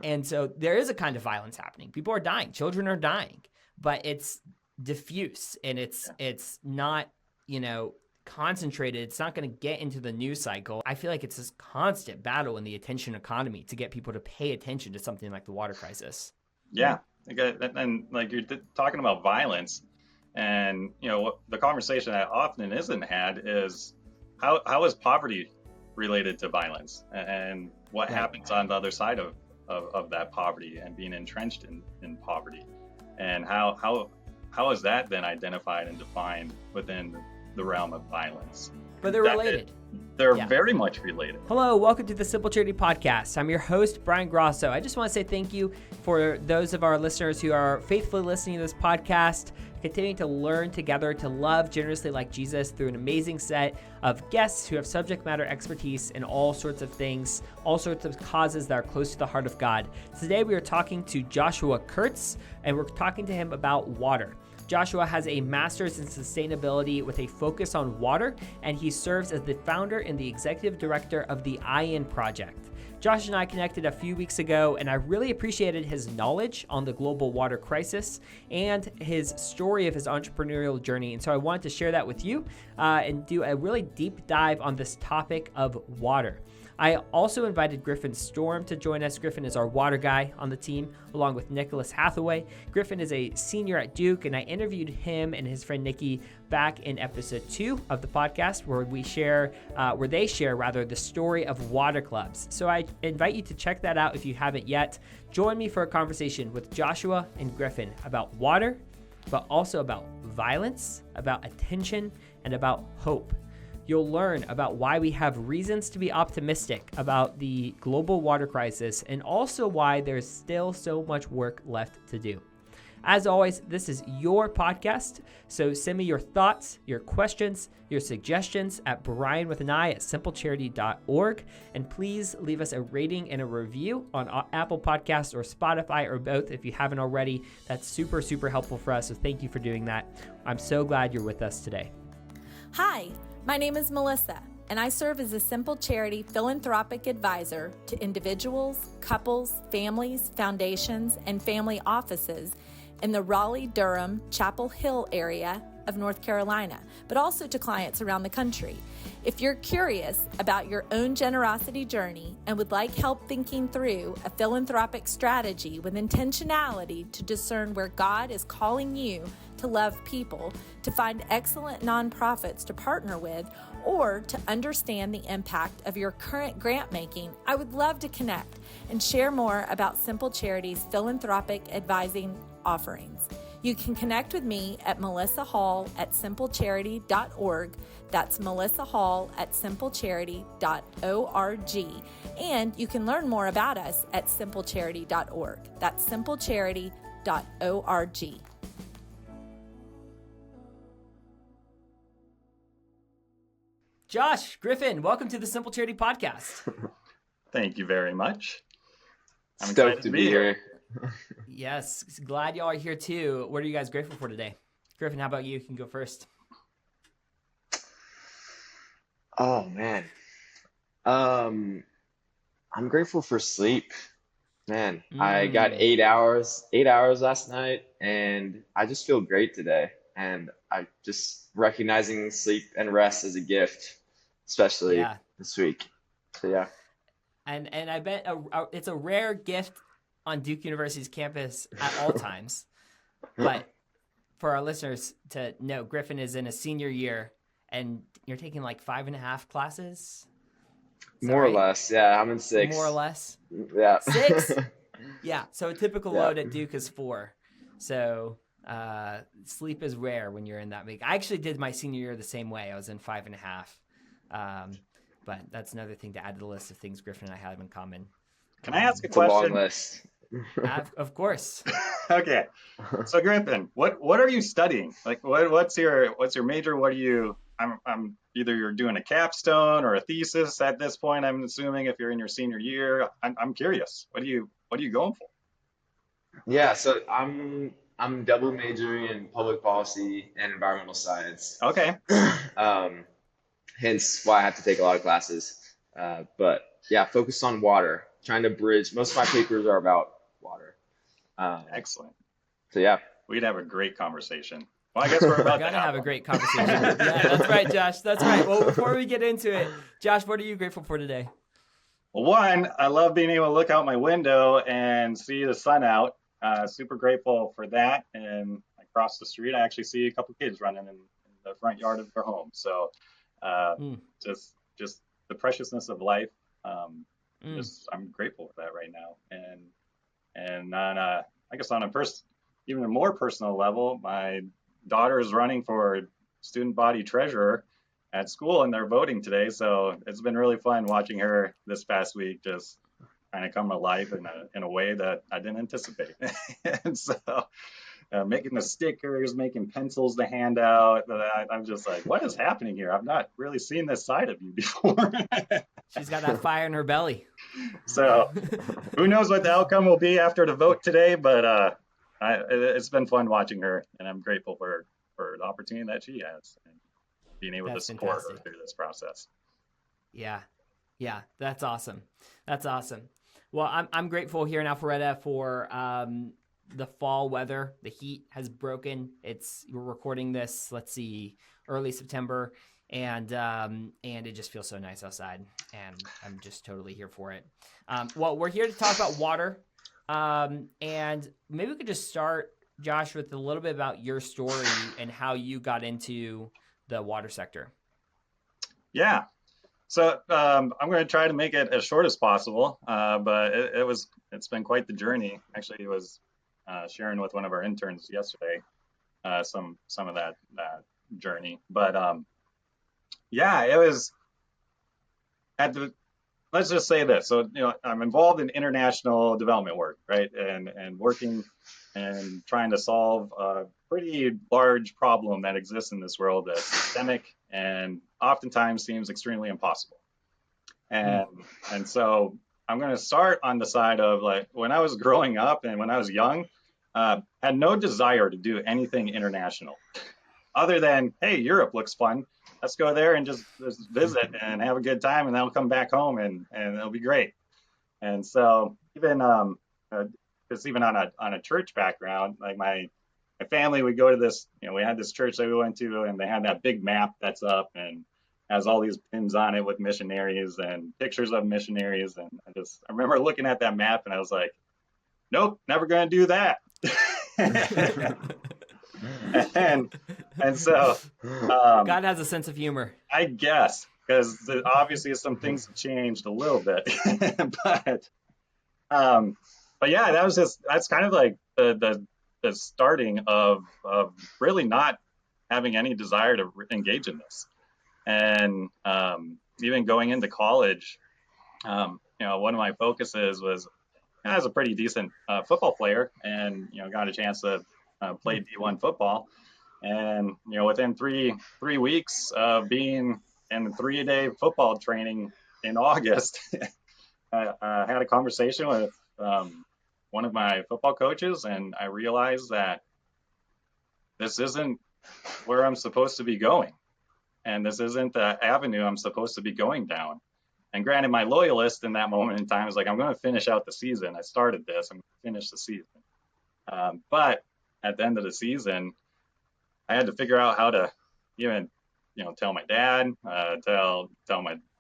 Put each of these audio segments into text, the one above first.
And so there is a kind of violence happening. People are dying. Children are dying. But it's diffuse and it's not, concentrated. It's not going to get into the news cycle. I feel like it's this constant battle in the attention economy to get people to pay attention to something like the water crisis. Yeah. And like you're talking about violence, and the conversation that often isn't had is how is poverty related to violence, and what happens on the other side of that poverty and being entrenched in poverty, and how is that then identified and defined within the realm of violence? But they're related. They're very much related. Hello, welcome to the Simple Charity Podcast. I'm your host, Brian Grasso. I just want to say thank you for those of our listeners who are faithfully listening to this podcast, continuing to learn together to love generously like Jesus through an amazing set of guests who have subject matter expertise in all sorts of things, all sorts of causes that are close to the heart of God. Today we are talking to Joshua Kurtz, and we're talking to him about water. Joshua has a master's in sustainability with a focus on water, and he serves as the founder and the executive director of the Ayin Project. Josh and I connected a few weeks ago, and I really appreciated his knowledge on the global water crisis and his story of his entrepreneurial journey. And so I wanted to share that with you and do a really deep dive on this topic of water. I also invited Griffin Storm to join us. Griffin is our water guy on the team, along with Nicholas Hathaway. Griffin is a senior at Duke, and I interviewed him and his friend Nikki back in episode 2 of the podcast, where they share the story of water clubs. So I invite you to check that out if you haven't yet. Join me for a conversation with Joshua and Griffin about water, but also about violence, about attention, and about hope. You'll learn about why we have reasons to be optimistic about the global water crisis, and also why there's still so much work left to do. As always, this is your podcast, so send me your thoughts, your questions, your suggestions at brianwithanI@simplecharity.org, and please leave us a rating and a review on Apple Podcasts or Spotify, or both if you haven't already. That's super, super helpful for us, so thank you for doing that. I'm so glad you're with us today. Hi, my name is Melissa, and I serve as a Simple Charity philanthropic advisor to individuals, couples, families, foundations, and family offices in the Raleigh-Durham, Chapel Hill area of North Carolina, but also to clients around the country. If you're curious about your own generosity journey and would like help thinking through a philanthropic strategy with intentionality to discern where God is calling you to love people, to find excellent nonprofits to partner with, or to understand the impact of your current grant making, I would love to connect and share more about Simple Charity's philanthropic advising offerings. You can connect with me at melissahall@simplecharity.org. That's melissahall@simplecharity.org. And you can learn more about us at simplecharity.org. That's simplecharity.org. Josh, Griffin, welcome to the Simple Charity Podcast. Thank you very much. I'm stoked to be here. Yes, glad y'all are here too. What are you guys grateful for today? Griffin, how about you? You can go first. Oh man. I'm grateful for sleep. Man, I got 8 hours last night, and I just feel great today. And I just recognizing sleep and rest as a gift, especially this week. So yeah. And I bet it's a rare gift on Duke University's campus at all times. But for our listeners to know, Griffin is in a senior year, and you're taking like 5.5 classes? More or less, yeah. I'm in 6. More or less? Yeah. 6? Yeah, so a typical load at Duke is 4. So sleep is rare when you're in that big. I actually did my senior year the same way. I was in 5.5. But that's another thing to add to the list of things Griffin and I have in common. Can I ask a It's question? a long list. Of course. Okay. So Griffin, what are you studying? Like what's your major? What are you I'm either you're doing a capstone or a thesis at this point, I'm assuming, if you're in your senior year. I'm curious. What are you going for? Yeah, so I'm double majoring in public policy and environmental science. Okay. Hence why I have to take a lot of classes. But yeah, focused on water. trying to bridge. Most of my papers are about water. Excellent. So yeah. We'd have a great conversation. Well, I guess we're about We're to have a one. great conversation. Yeah, that's right, Josh. That's right. Well, before we get into it, Josh, what are you grateful for today? Well, one, I love being able to look out my window and see the sun out. Super grateful for that. And across the street, I actually see a couple kids running in the front yard of their home. So just the preciousness of life. I'm grateful for that right now. And on I guess on a even a more personal level, my daughter is running for student body treasurer at school, and they're voting today. So it's been really fun watching her this past week just kind of come to life in a way that I didn't anticipate. And so making the stickers, making pencils to hand out. I'm just like, what is happening here? I've not really seen this side of you before. She's got that fire in her belly. So who knows what the outcome will be after the vote today, but it's been fun watching her, and I'm grateful for the opportunity that she has and being able to support her through this process. Yeah, that's awesome. That's awesome. Well, I'm grateful here in Alpharetta for the fall weather. The heat has broken. We're recording this, let's see, early September, and it just feels so nice outside, and I'm just totally here for it. Well, we're here to talk about water, and maybe we could just start, Josh, with a little bit about your story and how you got into the water sector. Yeah. So I'm going to try to make it as short as possible, but it's been quite the journey. Actually, it was sharing with one of our interns yesterday some of that journey. But it was let's just say this. So I'm involved in international development work, right, and working and trying to solve a pretty large problem that exists in this world that's systemic and oftentimes seems extremely impossible. And so I'm going to start on the side of, like, when I was growing up and when I was young, had no desire to do anything international other than, hey, Europe looks fun. Let's go there and just visit and have a good time, and then I'll come back home and it'll be great. And so even it's even on a church background, like my family would go to this, we had this church that we went to, and they had that big map that's up and has all these pins on it with missionaries and pictures of missionaries. And I remember looking at that map and I was like, nope, never going to do that. and so God has a sense of humor, I guess, because obviously some things have changed a little bit. But yeah, that's kind of like the starting of really not having any desire to engage in this. And even going into college, one of my focuses was, I was a pretty decent football player, and got a chance to play D1 football. And within three weeks of being in 3-day football training in August, I had a conversation with one of my football coaches, and I realized that this isn't where I'm supposed to be going, and this isn't the avenue I'm supposed to be going down. And granted, my loyalist in that moment in time was like, I'm going to finish out the season. I started this. I'm going to finish the season. But at the end of the season, I had to figure out how to even, tell my dad, tell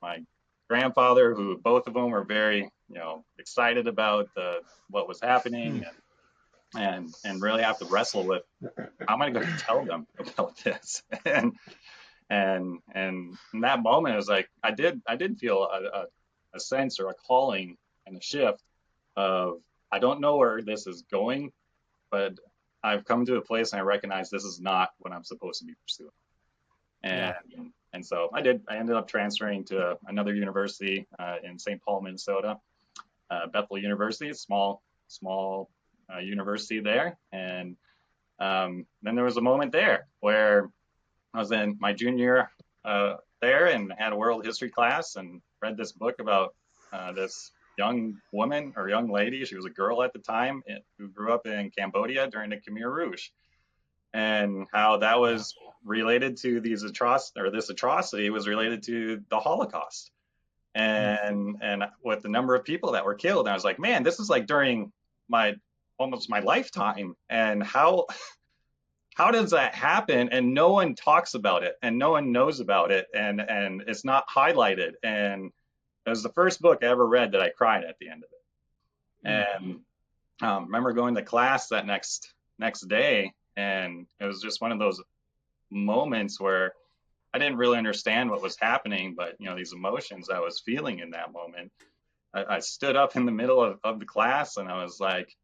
my grandfather, who both of them were very, excited about what was happening, and really have to wrestle with, how am I going to tell them about this? And in that moment, it was like, I did feel a sense or a calling and a shift of, I don't know where this is going, but I've come to a place and I recognize this is not what I'm supposed to be pursuing. And so I ended up transferring to another university in St. Paul, Minnesota, Bethel University, small university there. And then there was a moment there where I was in my junior year there, and had a world history class and read this book about this young woman or young lady. She was a girl at the time who grew up in Cambodia during the Khmer Rouge, and how that was related to this atrocity was related to the Holocaust. and with the number of people that were killed, I was like, man, this is like during almost my lifetime, and how does that happen? And no one talks about it, and no one knows about it, and it's not highlighted. And it was the first book I ever read that I cried at the end of it. And remember going to class that next day, and it was just one of those moments where I didn't really understand what was happening, but these emotions I was feeling in that moment. I stood up in the middle of the class, and I was like,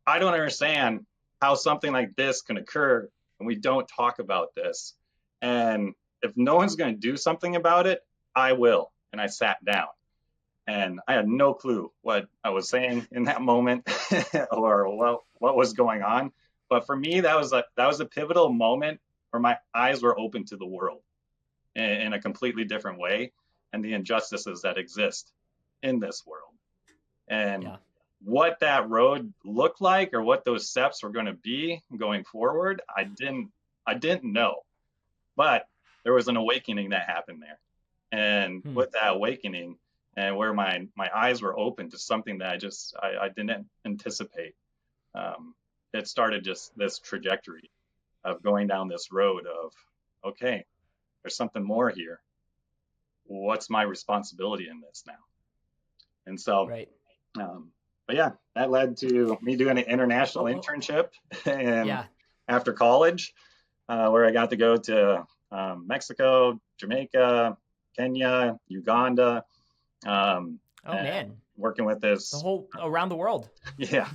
I don't understand how something like this can occur and we don't talk about this. And if no one's going to do something about it, I will. And I sat down, and I had no clue what I was saying in that moment or what was going on. But for me, that was a pivotal moment where my eyes were open to the world in a completely different way, and the injustices that exist in this world. And what that road looked like, or what those steps were going to be going forward, I didn't know. But there was an awakening that happened there. And with that awakening, and where my eyes were open to something that I didn't anticipate, it started just this trajectory of going down this road of, okay, there's something more here. What's my responsibility in this now? And so, but yeah, that led to me doing an international internship and after college, where I got to go to Mexico, Jamaica, Kenya, Uganda. Working with this around the world. Yeah.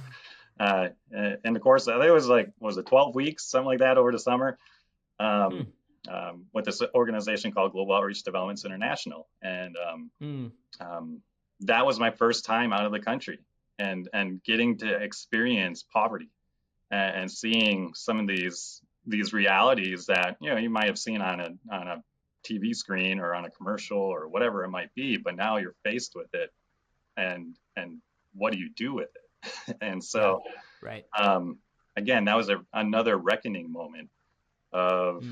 In the course, I think it was it 12 weeks, something like that, over the summer, with this organization called Global Outreach Developments International. And that was my first time out of the country, and getting to experience poverty and seeing some of these realities that you might have seen on a TV screen or on a commercial or whatever it might be, but now you're faced with it, and what do you do with it? And so, again, that was another reckoning moment of,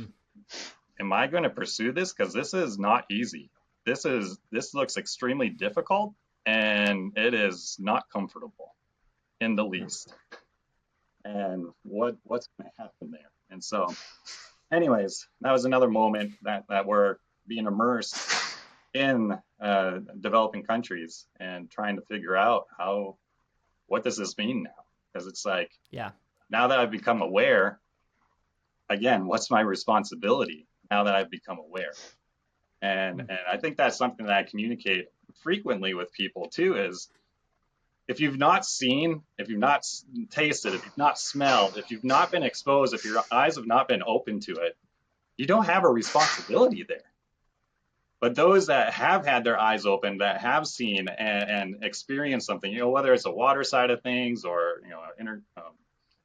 am I going to pursue this? Because this is not easy. This looks extremely difficult, and it is not comfortable in the least. And what's going to happen there? And so, anyways, that was another moment that we're being immersed in developing countries and trying to figure out what does this mean now? Because it's like, now that I've become aware, again, what's my responsibility now that I've become aware? And I think that's something that I communicate frequently with people too, is if you've not seen, if you've not tasted, if you've not smelled, if you've not been exposed, if your eyes have not been open to it, you don't have a responsibility there. But those that have had their eyes open, that have seen and experienced something, whether it's a water side of things or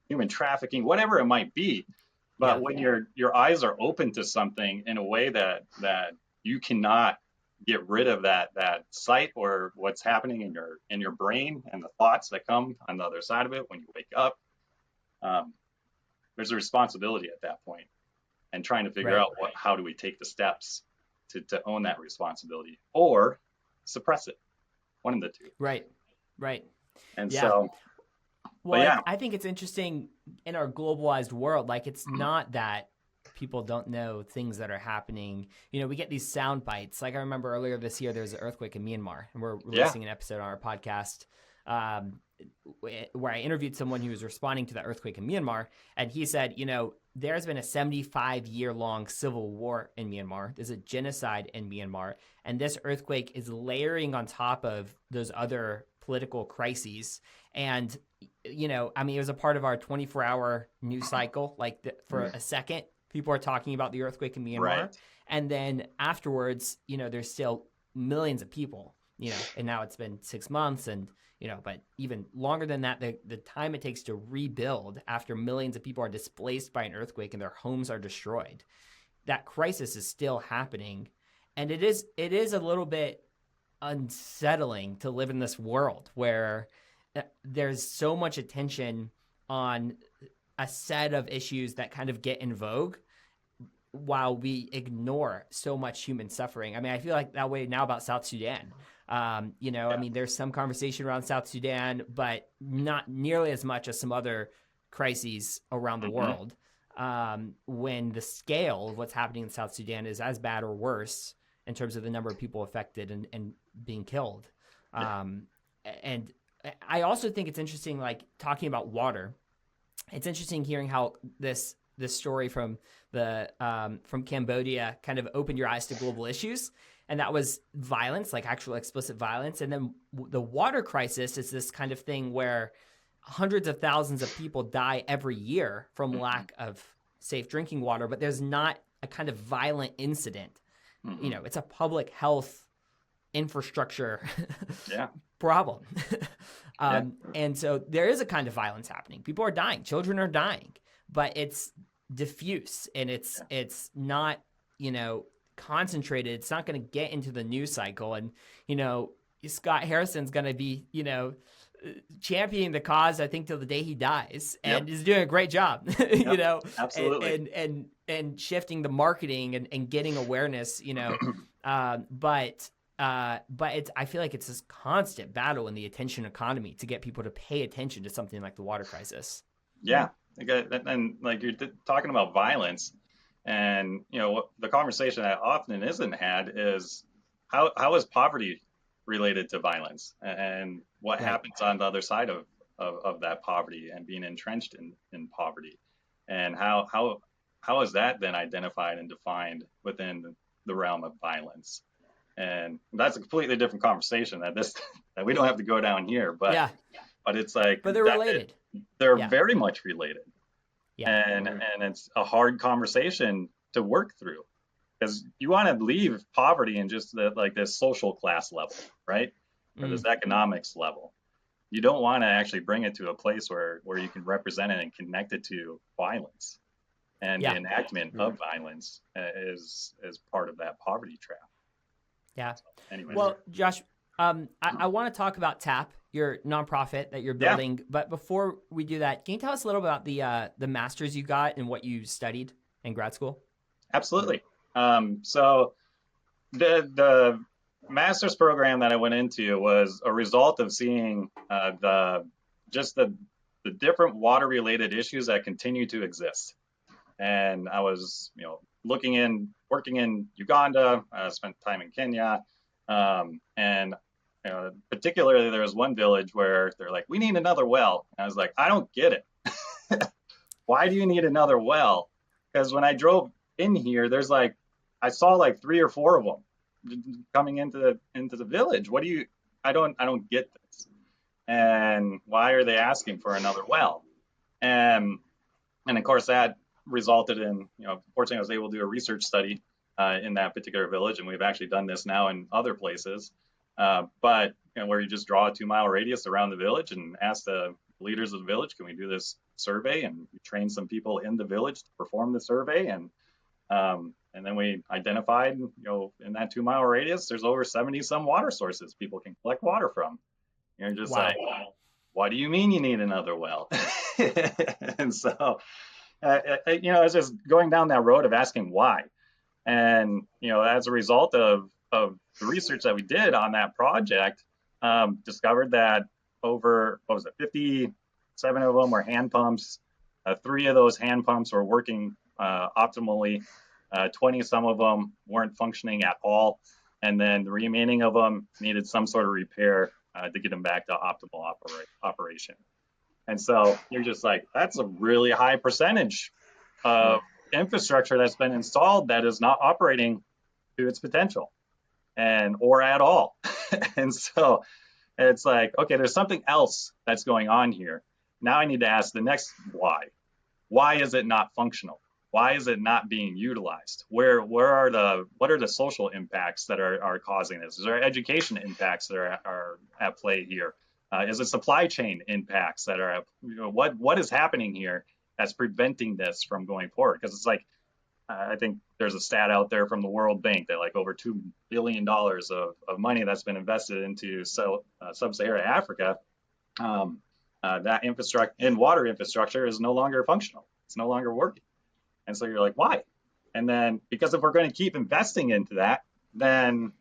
human trafficking, whatever it might be, but when your eyes are open to something in a way that you cannot get rid of that sight or what's happening in your brain and the thoughts that come on the other side of it when you wake up, there's a responsibility at that point, and trying to figure out how do we take the steps to own that responsibility or suppress it, one of the two. Right. And so, well, I think it's interesting in our globalized world. Like, it's not that people don't know things that are happening. We get these sound bites. Like, I remember earlier this year, there was an earthquake in Myanmar, and we're releasing an episode on our podcast where I interviewed someone who was responding to that earthquake in Myanmar. And he said, there's been a 75-year-long civil war in Myanmar. There's a genocide in Myanmar. And this earthquake is layering on top of those other political crises. And, it was a part of our 24-hour news cycle. Like, for a second, people are talking about the earthquake in Myanmar. Right. And then afterwards, there's still millions of people, and now it's been 6 months and, but even longer than that, the time it takes to rebuild after millions of people are displaced by an earthquake and their homes are destroyed, that crisis is still happening. And it is a little bit unsettling to live in this world where there's so much attention on a set of issues that kind of get in vogue, while we ignore so much human suffering. I mean, I feel like that way now about South Sudan. I mean, there's some conversation around South Sudan, but not nearly as much as some other crises around the world. When the scale of what's happening in South Sudan is as bad or worse in terms of the number of people affected and being killed. And I also think it's interesting, like talking about water. It's interesting hearing how this story from from Cambodia kind of opened your eyes to global issues. And that was violence, like actual explicit violence. And then the water crisis is this kind of thing where hundreds of thousands of people die every year from lack of safe drinking water, but there's not a kind of violent incident. It's a public health infrastructure problem. And so there is a kind of violence happening. People are dying. Children are dying, but it's diffuse and it's not, concentrated. It's not going to get into the news cycle. And, Scott Harrison's going to be, championing the cause, I think, till the day he dies, and is doing a great job, Absolutely. And shifting the marketing and getting awareness, but I feel like it's this constant battle in the attention economy to get people to pay attention to something like the water crisis. Yeah. And like you're talking about violence, and the conversation that often isn't had is how is poverty related to violence, and what happens on the other side of that poverty and being entrenched in poverty, and how is that then identified and defined within the realm of violence. And that's a completely different conversation that we don't have to go down here, but it's like, but they're related. They're very much related. And it's a hard conversation to work through, because you want to leave poverty in just this social class level, right? Or this economics level. You don't want to actually bring it to a place where you can represent it and connect it to violence, and the enactment of violence is part of that poverty trap. Yeah. So, anyways. Well, Josh, I want to talk about TAP, your nonprofit that you're building. But before we do that, can you tell us a little about the master's you got and what you studied in grad school? Absolutely. So the master's program that I went into was a result of seeing the different water related issues that continue to exist. And I was, working in Uganda, spent time in Kenya, and particularly there was one village where they're like, we need another well. And I was like, I don't get it. Why do you need another well? Because when I drove in here, there's I saw 3 or 4 of them coming into the village. I don't get this. And why are they asking for another well? And of course that resulted in, fortunately I was able to do a research study in that particular village, and we've actually done this now in other places. But where you just draw a 2-mile radius around the village and ask the leaders of the village, can we do this survey? And we train some people in the village to perform the survey, and then we identified, in that 2-mile radius, there's over 70 some water sources people can collect water from. You're just what do you mean you need another well? And so, it's just going down that road of asking why. And, as a result of the research that we did on that project, discovered that over, 57 of them were hand pumps. 3 of those hand pumps were working optimally. 20 some of them weren't functioning at all. And then the remaining of them needed some sort of repair to get them back to optimal operation. And so you're just that's a really high percentage of infrastructure that's been installed that is not operating to its potential or at all. And so it's okay, there's something else that's going on here. Now I need to ask the next why. Why is it not functional? Why is it not being utilized? What are the social impacts that are causing this? Is there education impacts that are at play here? Is it supply chain impacts that are, what is happening here that's preventing this from going forward? Because it's I think there's a stat out there from the World Bank that over $2 billion of money that's been invested into sub-Saharan Africa, that infrastructure and water infrastructure is no longer functional. It's no longer working. And so you're why? And then, because if we're going to keep investing into that, then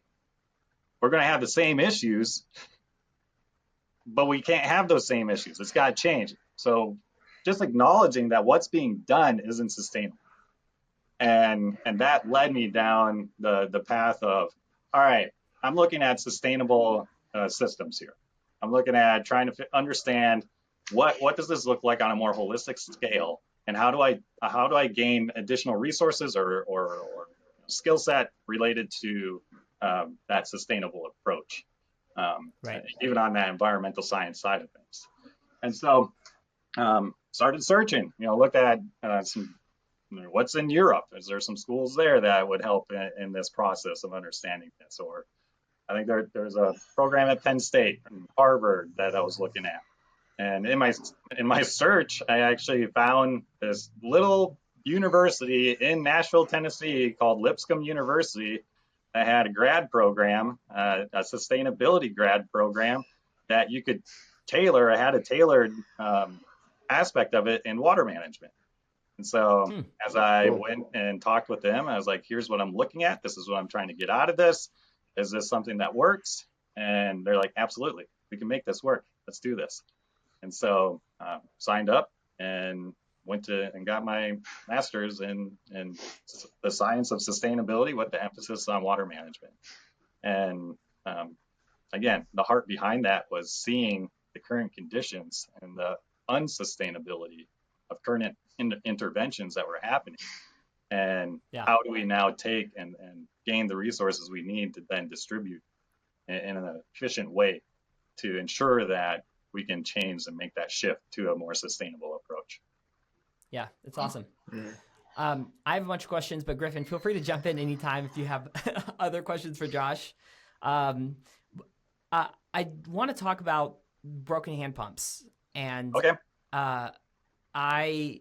we're going to have the same issues, but we can't have those same issues. It's got to change. So just acknowledging that what's being done isn't sustainable. And that led me down the path of, all right, I'm looking at sustainable systems here. I'm looking at trying to understand what does this look like on a more holistic scale, and how do I gain additional resources or skill set related to that sustainable approach, Right. even on that environmental science side of things. And so started searching, looked at what's in Europe. Is there some schools there that would help in this process of understanding this? Or I think there's a program at Penn State and Harvard that I was looking at. And in my search, I actually found this little university in Nashville, Tennessee called Lipscomb University that had a grad program, a sustainability grad program that you could tailor. I had a tailored aspect of it in water management. And so as I went and talked with them, I was like, here's what I'm looking at. This is what I'm trying to get out of this. Is this something that works? And they're like, absolutely, we can make this work. Let's do this. And so signed up and went and got my master's in the science of sustainability with the emphasis on water management. And again, the heart behind that was seeing the current conditions and the unsustainability of current interventions that were happening. And how do we now take and gain the resources we need to then distribute in an efficient way to ensure that we can change and make that shift to a more sustainable approach. Yeah, that's awesome. I have a bunch of questions, but Griffin, feel free to jump in anytime if you have other questions for Josh. I want to talk about broken hand pumps. And okay. I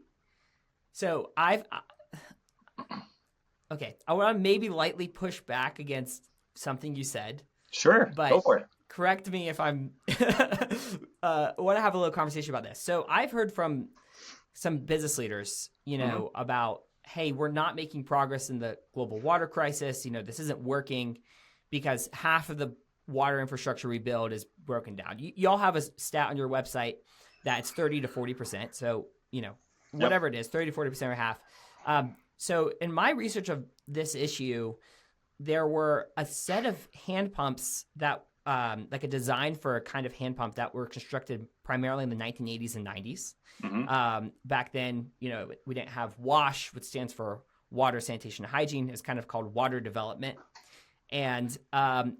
want to maybe lightly push back against something you said. Sure, but go for it. Correct me if I'm want to have a little conversation about this. So I've heard from some business leaders, about, hey, we're not making progress in the global water crisis. This isn't working because half of the water infrastructure we build is broken down. Y'all have a stat on your website that it's 30 to 40%. So, whatever it is, 30 to 40% or half. So in my research of this issue, there were a set of hand pumps that like a design for a kind of hand pump that were constructed primarily in the 1980s and 90s. Back then, we didn't have WASH, which stands for Water, Sanitation, and Hygiene. It's kind of called water development. And I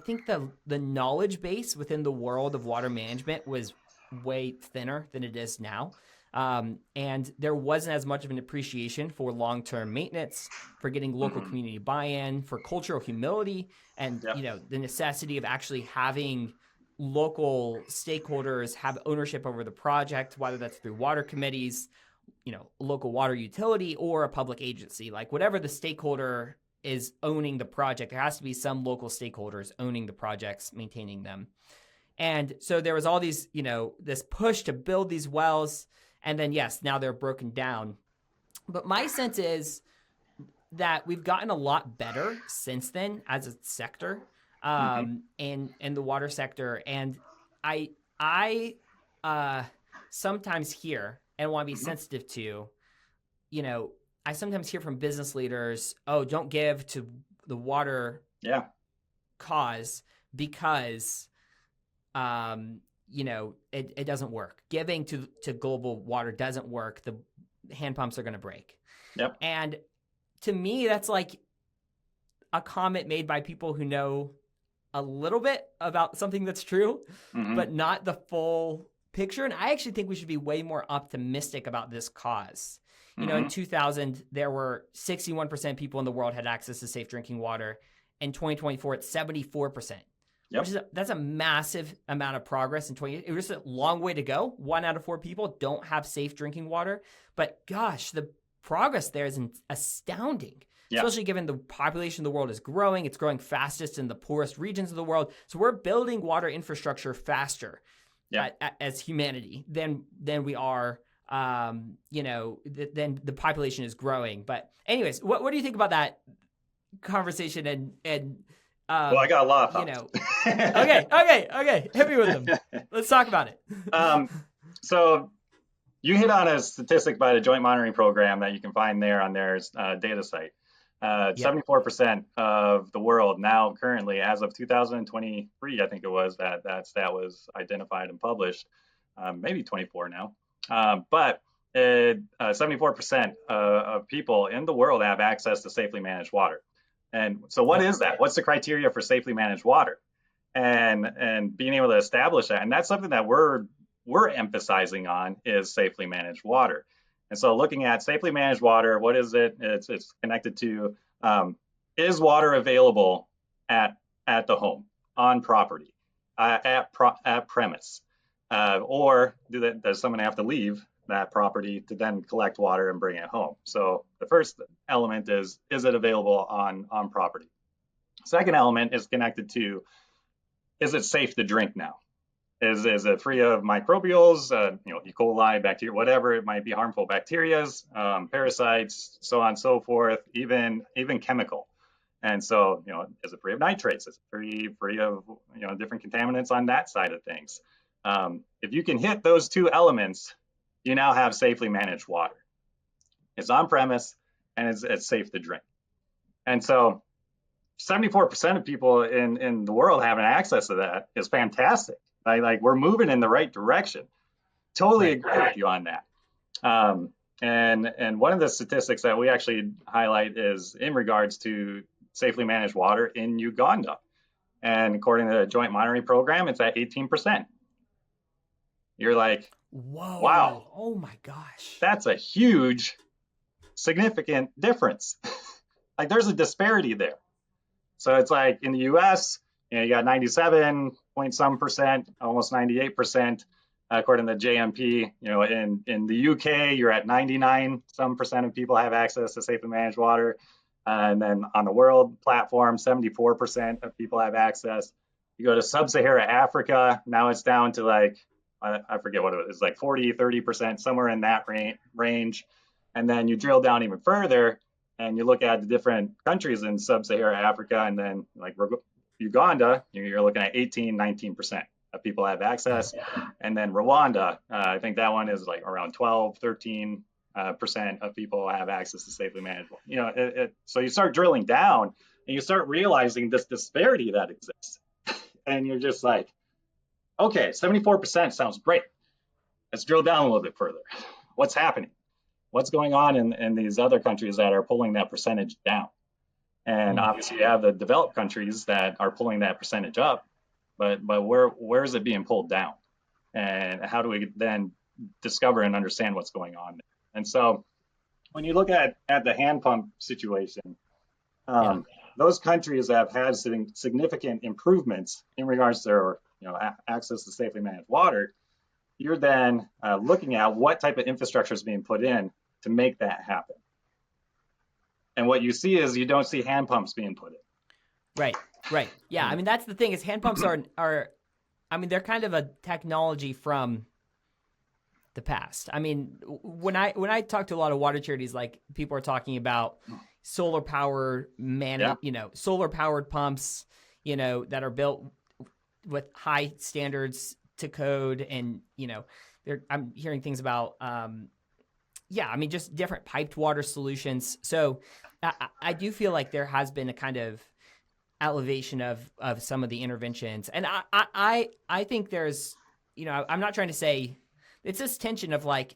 think the knowledge base within the world of water management was way thinner than it is now. And there wasn't as much of an appreciation for long-term maintenance, for getting local community buy-in, for cultural humility, and the necessity of actually having local stakeholders have ownership over the project, whether that's through water committees, local water utility, or a public agency. Like whatever the stakeholder is owning the project, there has to be some local stakeholders owning the projects, maintaining them. And so there was all these, this push to build these wells. And then, yes, now they're broken down. But my sense is that we've gotten a lot better since then as a sector, in the water sector. And I sometimes hear, and want to be sensitive to, I sometimes hear from business leaders, oh, don't give to the water cause because it doesn't work. Giving to global water doesn't work. The hand pumps are going to break. Yep. And to me, that's like a comment made by people who know a little bit about something that's true, but not the full picture. And I actually think we should be way more optimistic about this cause. In 2000, there were 61% people in the world had access to safe drinking water. In 2024, it's 74%. Yep. That's a massive amount of progress in 20 years. It was a long way to go. 1 out of 4 people don't have safe drinking water. But gosh, the progress there is astounding, especially given the population of the world is growing. It's growing fastest in the poorest regions of the world. So we're building water infrastructure faster as humanity than we are then the population is growing. But anyways, what do you think about that conversation? And Well, I got a lot of you thoughts. know, okay, hit me with them. Let's talk about it. So you hit on a statistic by the Joint Monitoring Program that you can find there on their data site. 74% of the world now currently, as of 2023, I think it was, that stat was identified and published, maybe 24 now. But 74% of people in the world have access to safely managed water. And so what is that? What's the criteria for safely managed water? And being able to establish that. And that's something that we're emphasizing on, is safely managed water. And so looking at safely managed water, what is it? It's connected to, is water available at the home, on property, at premise? Or does someone have to leave that property to then collect water and bring it home? So the first element is it available on property? Second element is connected to, is it safe to drink now? Is it free of microbials, E. coli, bacteria, whatever it might be, harmful bacterias, parasites, so on and so forth, even chemical. And so, is it free of nitrates? Is it free of, different contaminants on that side of things? If you can hit those two elements, you now have safely managed water. It's on premise and it's safe to drink. And so 74% of people in the world having access to that is fantastic. Like we're moving in the right direction. Totally agree with you on that. And one of the statistics that we actually highlight is in regards to safely managed water in Uganda. And according to the Joint Monitoring Program, it's at 18%. You're like, whoa, wow, oh my gosh, that's a huge, significant difference. Like there's a disparity there. So it's like in the US, you got 97 point some percent, almost 98%, according to JMP. In the UK, you're at 99 some percent of people have access to safely managed water. And then on the world platform, 74% of people have access. You go to sub-Saharan Africa, now it's down to like, I forget what it was, like 40, 30%, somewhere in that range. And then you drill down even further and you look at the different countries in sub-Saharan Africa, and then like Uganda, you're looking at 18, 19% of people have access. And then Rwanda, I think that one is like around 12, 13% of people have access to safely managed water. So you start drilling down and you start realizing this disparity that exists. And you're just like, okay, 74% sounds great. Let's drill down a little bit further. What's happening? What's going on in these other countries that are pulling that percentage down? And obviously you have the developed countries that are pulling that percentage up, but where is it being pulled down? And how do we then discover and understand what's going on there? And so when you look at the hand pump situation, those countries have had significant improvements in regards to their access to safely managed water. You're then looking at what type of infrastructure is being put in to make that happen. And what you see is you don't see hand pumps being put in. Right. Yeah, I mean, that's the thing, is hand pumps are I mean, they're kind of a technology from the past. I mean, when I talk to a lot of water charities, like people are talking about solar power solar powered pumps, that are built with high standards to code, and I'm hearing things about just different piped water solutions. So I do feel like there has been a kind of elevation of some of the interventions, and I think there's I'm not trying to say it's this tension of like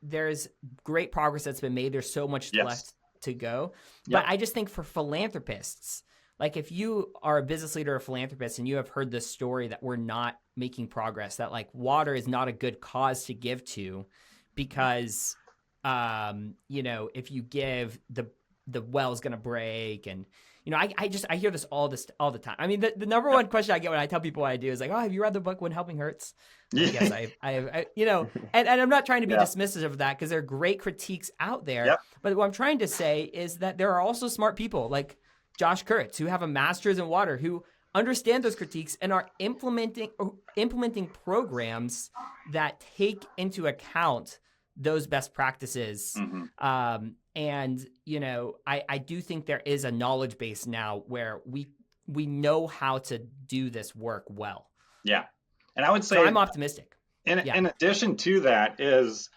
there's great progress that's been made. There's so much left to go, but I just think for philanthropists, like if you are a business leader or philanthropist and you have heard this story that we're not making progress, that like water is not a good cause to give to, because if you give, the well's going to break. And I hear this all the time. I mean, the number one question I get when I tell people what I do is like, oh, have you read the book When Helping Hurts? Yes, I have, and I'm not trying to be dismissive of that, because there are great critiques out there. But what I'm trying to say is that there are also smart people like Josh Kurtz, who have a master's in water, who understand those critiques and are implementing programs that take into account those best practices. And, I do think there is a knowledge base now where we know how to do this work well. Yeah. And I would say, so I'm optimistic. In addition to that is,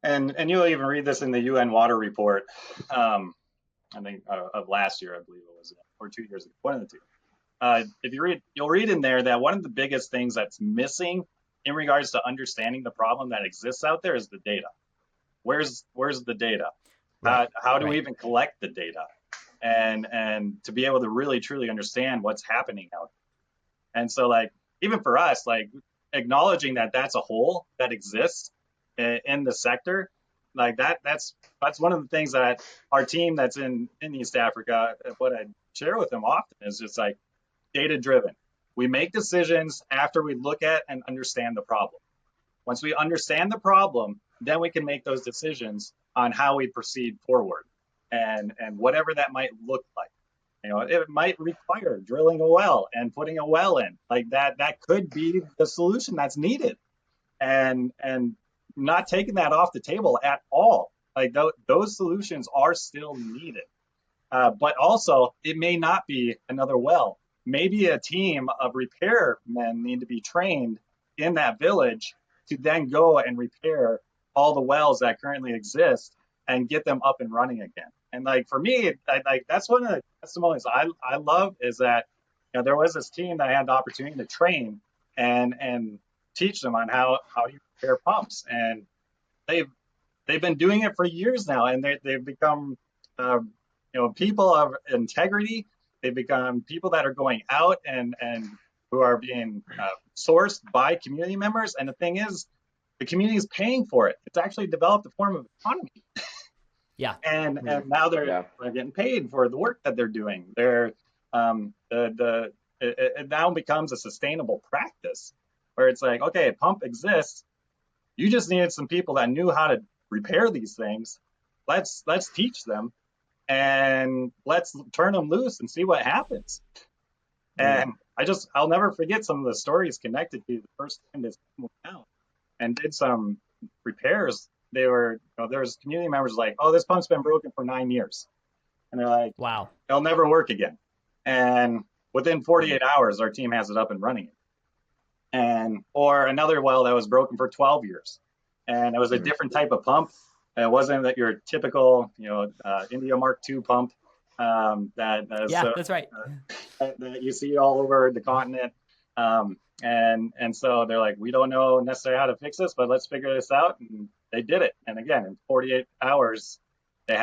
and you'll even read this in the UN Water Report, I think of last year, I believe it was, or 2 years ago, one of the two. If you read, you'll read in there that one of the biggest things that's missing in regards to understanding the problem that exists out there is the data. Where's the data? Right. How do we even collect the data? And to be able to really truly understand what's happening out there. And so, like, even for us, like, acknowledging that that's a hole that exists in the sector, like that's one of the things that our team that's in East Africa, what I share with them often is just like data driven. We make decisions after we look at and understand the problem. Once we understand the problem, then we can make those decisions on how we proceed forward and whatever that might look like. It might require drilling a well and putting a well in, like that could be the solution that's needed, and not taking that off the table at all. Like those solutions are still needed, but also it may not be another well. Maybe a team of repairmen need to be trained in that village to then go and repair all the wells that currently exist and get them up and running again. And like for me, that's one of the testimonies I love is that there was this team that I had the opportunity to train and teach them on how you repair pumps, and they've been doing it for years now, and they've become people of integrity. They've become people that are going out and who are being sourced by community members. And the thing is, the community is paying for it. It's actually developed a form of economy. Yeah. And now they're getting paid for the work that they're doing. It now becomes a sustainable practice where it's like, okay, a pump exists. You just needed some people that knew how to repair these things. Let's teach them and let's turn them loose and see what happens. And I'll never forget some of the stories connected to the first time this came out and did some repairs. They were, there's community members like, oh, this pump's been broken for 9 years. And they're like, wow, it'll never work again. And within 48 hours, our team has it up and running. Or another well that was broken for 12 years. And it was a different type of pump. It wasn't that your typical, India Mark II pump that's right. that you see all over the continent. And so they're like, we don't know necessarily how to fix this, but let's figure this out. And they did it. And again, in 48 hours, they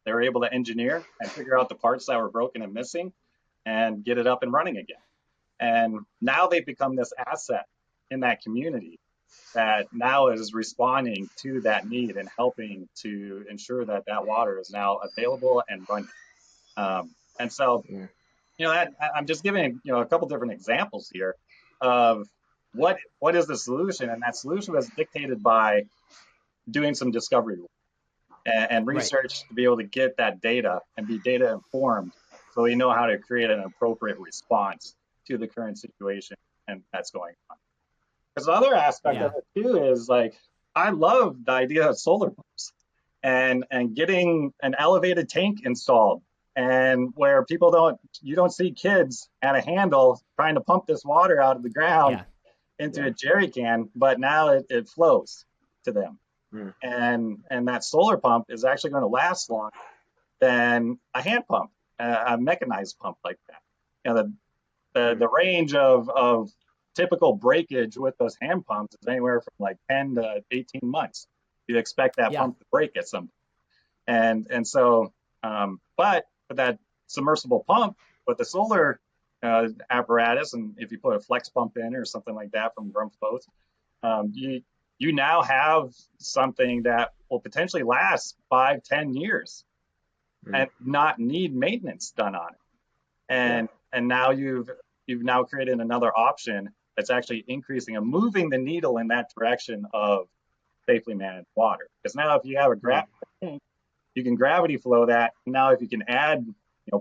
were able to engineer and figure out the parts that were broken and missing and get it up and running again. And now they've become this asset in that community that now is responding to that need and helping to ensure that water is now available and running. And so, I'm just giving, a couple different examples here of what is the solution. And that solution was dictated by doing some discovery work and research to be able to get that data and be data informed so we know how to create an appropriate response to the current situation and that's going on. Because the other aspect of it too is like, I love the idea of solar pumps and getting an elevated tank installed and where you don't see kids at a handle trying to pump this water out of the ground into a jerry can, but now it flows to them. And that solar pump is actually going to last longer than a hand pump, a mechanized pump like that. The range of typical breakage with those hand pumps is anywhere from like 10 to 18 months. You expect that pump to break at some point. And so, but with that submersible pump, with the solar apparatus, and if you put a flex pump in or something like that from Grumpf Boats, you now have something that will potentially last 5-10 years and not need maintenance done on it. And now you've now created another option that's actually increasing and moving the needle in that direction of safely managed water. Because now if you have a gravity tank, you can gravity flow that. Now if you can add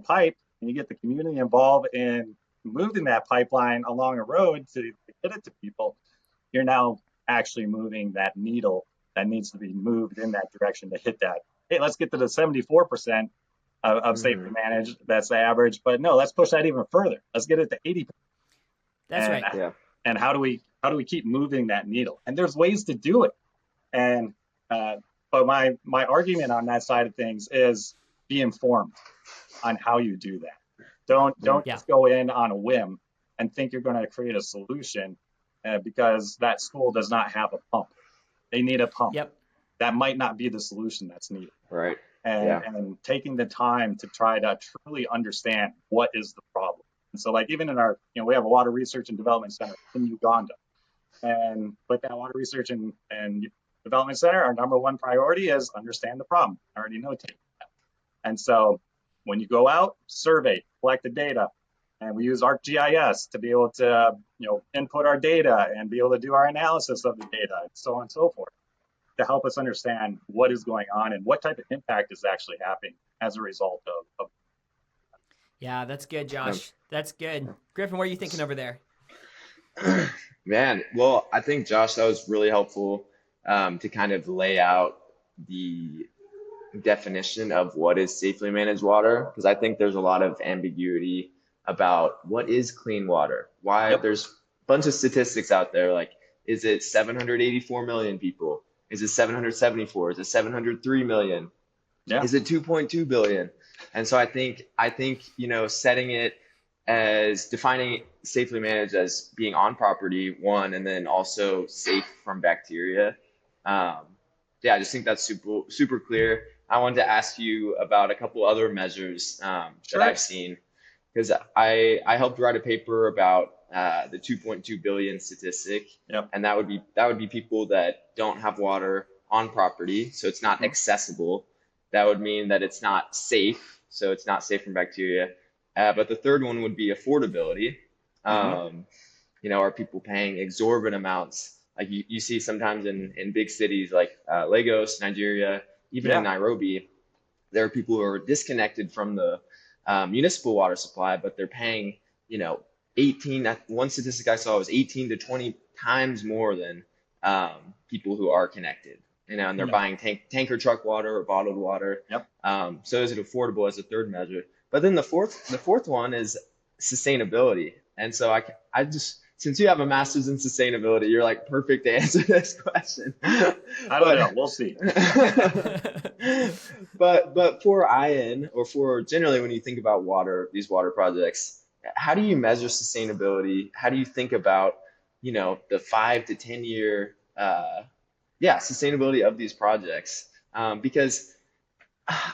pipe and you get the community involved in moving that pipeline along a road to get it to people, you're now actually moving that needle that needs to be moved in that direction to hit that. Hey, let's get to the 74% of safely managed. That's the average. But no, let's push that even further. Let's get it to 80%. That's right. Yeah. And how do we keep moving that needle? And there's ways to do it. And but my argument on that side of things is be informed on how you do that. Don't just go in on a whim and think you're going to create a solution because that school does not have a pump. They need a pump. Yep. That might not be the solution that's needed. Right. And taking the time to try to truly understand what is the problem. And so, like, even in our, we have a water research and development center in Uganda. And with that water research and development center, our number one priority is understand the problem. I already know that. And so when you go out, survey, collect the data, and we use ArcGIS to be able to, input our data and be able to do our analysis of the data and so on and so forth to help us understand what is going on and what type of impact is actually happening as a result of. Yeah, that's good, Josh. That's good. Griffin, what are you thinking over there? Man, well, I think, Josh, that was really helpful to kind of lay out the definition of what is safely managed water, because I think there's a lot of ambiguity about what is clean water. Why there's a bunch of statistics out there, like, is it 784 million people? Is it 774? Is it 703 million? Yeah. Is it 2.2 billion? And so I think setting it as defining safely managed as being on property, one, and then also safe from bacteria. I just think that's super clear. I wanted to ask you about a couple other measures that I've seen, because I helped write a paper about the 2.2 billion statistic, and that would be people that don't have water on property, so it's not accessible. That would mean that it's not safe, so it's not safe from bacteria. But the third one would be affordability. Are people paying exorbitant amounts? Like you see sometimes in big cities like Lagos, Nigeria, even in Nairobi, there are people who are disconnected from the municipal water supply, but they're paying, 18, one statistic I saw was 18 to 20 times more than people who are connected. And they're buying tanker truck water or bottled water. So is it affordable as a third measure? But then the fourth one is sustainability. And so I just, since you have a master's in sustainability, you're like perfect to answer this question. I don't know. We'll see. But for Ayin, or for generally when you think about water, these water projects, how do you measure sustainability? How do you think about, the 5 to 10 year sustainability of these projects? Because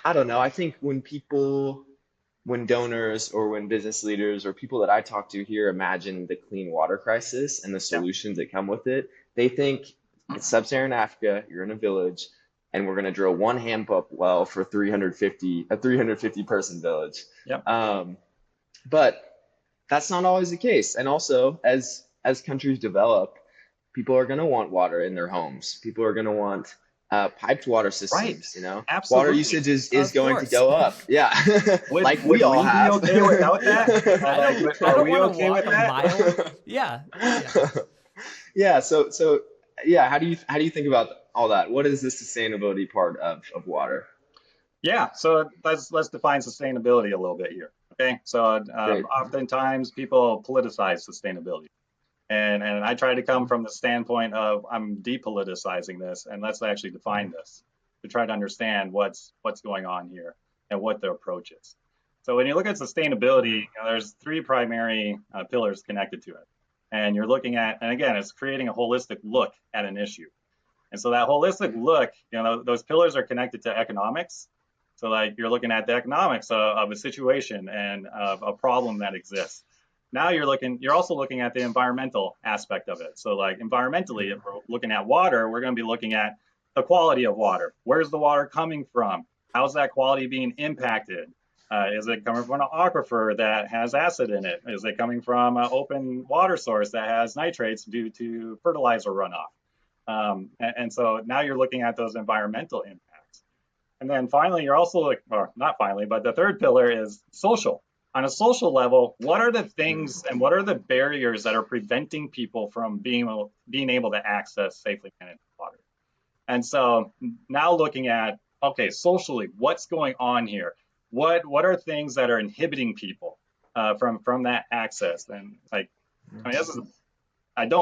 I don't know, I think when donors or when business leaders or people that I talk to here imagine the clean water crisis and the solutions that come with it, they think it's sub-Saharan Africa, you're in a village, and we're going to drill one hand pump well for a 350 person village. But that's not always the case. And also, as countries develop, people are going to want water in their homes. People are going to want piped water systems. Absolutely. Water usage is going to go up. Like we all have. Would we be okay without that? Are we okay with that? How do you think about all that? What is the sustainability part of water? So let's define sustainability a little bit here. Okay, so oftentimes people politicize sustainability. And I try to come from the standpoint of I'm depoliticizing this, and let's actually define this to try to understand what's going on here and what the approach is. So when you look at sustainability, there's three primary pillars connected to it. And you're looking at, and again, it's creating a holistic look at an issue. And so that holistic look, those pillars are connected to economics. So like you're looking at the economics of a situation and of a problem that exists. Now you're also looking at the environmental aspect of it. So like environmentally, if we're looking at water, we're going to be looking at the quality of water. Where's the water coming from? How's that quality being impacted? Is it coming from an aquifer that has acid in it? Is it coming from an open water source that has nitrates due to fertilizer runoff? And so now you're looking at those environmental impacts. And then finally, you're also not finally, but the third pillar is social. on a social level, what are the things and what are the barriers that are preventing people from being able to access safely managed water? And so now looking at, okay, socially, what's going on here? What are things that are inhibiting people from that access? And like, I mean,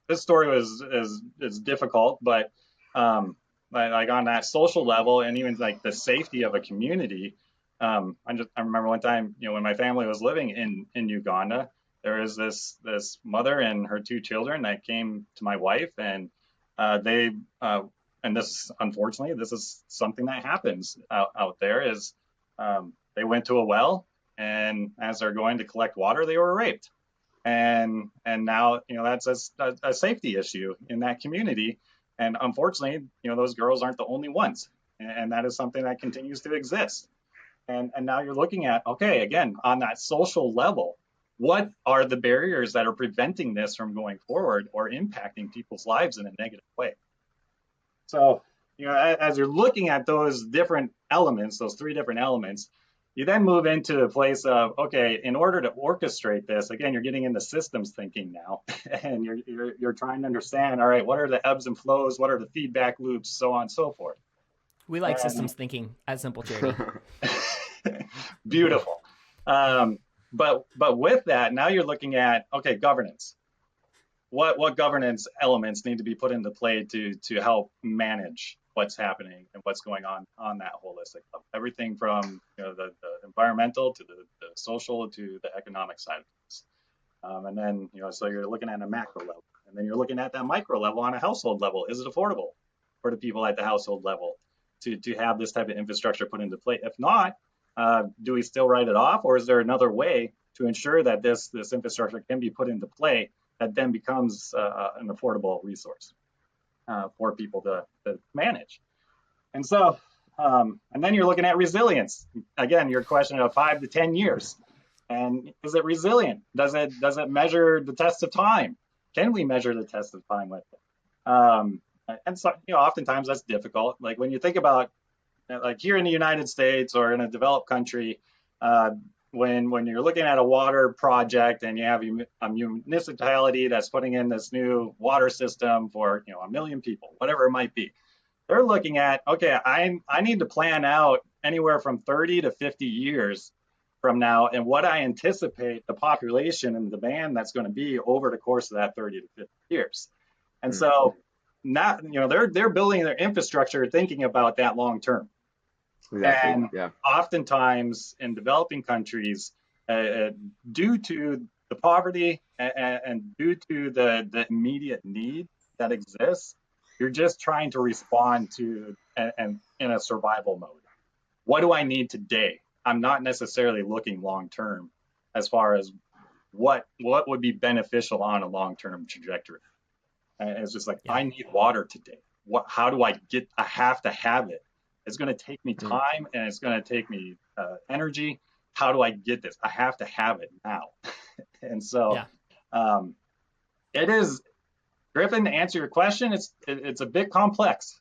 this story is difficult, but like on that social level and even like the safety of a community. I remember one time, when my family was living in Uganda, there was this mother and her two children that came to my wife, and and this, unfortunately, this is something that happens out there, is they went to a well, and as they're going to collect water, they were raped. And now, that's a safety issue in that community. And unfortunately, those girls aren't the only ones. And that is something that continues to exist. And now you're looking at, okay, again, on that social level, what are the barriers that are preventing this from going forward or impacting people's lives in a negative way? So, as you're looking at those different elements, those three different elements, you then move into a place of, okay, in order to orchestrate this, again, you're getting into systems thinking now, and you're trying to understand, all right, what are the ebbs and flows, what are the feedback loops, so on and so forth. We like systems thinking at Simple Charity. Beautiful. But with that, now you're looking at, okay, governance. What governance elements need to be put into play to help manage what's happening and what's going on that holistic level? Everything from the environmental to the social to the economic side of things. And then so you're looking at a macro level, and then you're looking at that micro level on a household level. Is it affordable for the people at the household level to have this type of infrastructure put into play? If not, do we still write it off, or is there another way to ensure that this infrastructure can be put into play that then becomes an affordable resource for people to manage? And so, and then you're looking at resilience. Again, your question of 5 to 10 years. And is it resilient? Does it measure the test of time? Can we measure the test of time with it? And so, oftentimes that's difficult. Like when you think about, like here in the United States or in a developed country, when you're looking at a water project and you have a municipality that's putting in this new water system for 1 million people, whatever it might be, they're looking at, okay, I need to plan out anywhere from 30 to 50 years from now and what I anticipate the population and the demand that's going to be over the course of that 30 to 50 years. And so not, they're building their infrastructure thinking about that long term. Exactly. And yeah. Oftentimes in developing countries, due to the poverty and due to the immediate need that exists, you're just trying to respond to and in a survival mode. What do I need today? I'm not necessarily looking long term as far as what would be beneficial on a long term trajectory. And it's just like, I need water today. How do I get? I have to have it. It's going to take me time and it's going to take me energy. How do I get this? I have to have it now. And so it is, Griffin, to answer your question, it's a bit complex.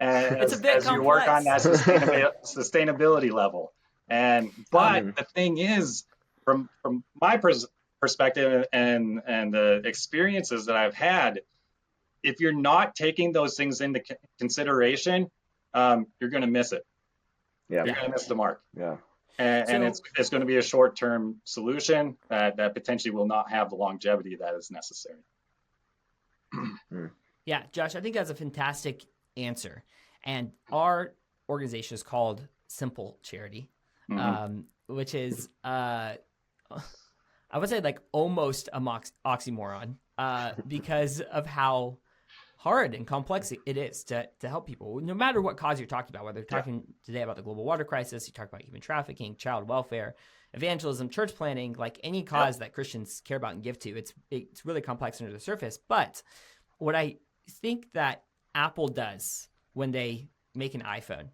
As you work on that sustainability level. But the thing is, from my perspective and the experiences that I've had, if you're not taking those things into consideration, you're going to miss it. Yeah. You're going to miss the mark. Yeah. And it's going to be a short-term solution that potentially will not have the longevity that is necessary. Yeah, Josh, I think that's a fantastic answer. And our organization is called Simple Charity, which is, I would say like almost a oxymoron because of how hard and complex it is to help people, no matter what cause you're talking about, whether you're talking today about the global water crisis, you talk about human trafficking, child welfare, evangelism, church planting, like any cause that Christians care about and give to, it's really complex under the surface. But what I think that Apple does when they make an iPhone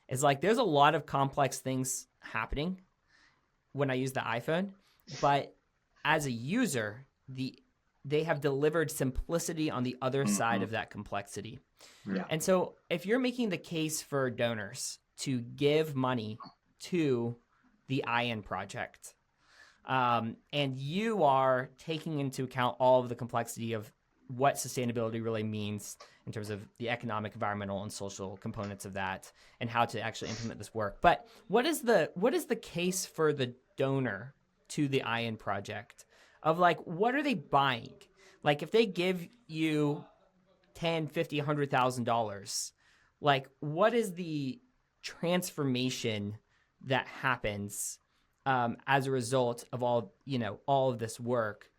is like, there's a lot of complex things happening when I use the iPhone, but as a user, they have delivered simplicity on the other side of that complexity. Yeah. And so if you're making the case for donors to give money to the Ayin Project. And you are taking into account all of the complexity of what sustainability really means in terms of the economic, environmental, and social components of that, and how to actually implement this work. But what is the case for the donor to the Ayin Project? Of like, what are they buying? Like, if they give you $10, $50, $100,000, like, what is the transformation that happens as a result of all of this work?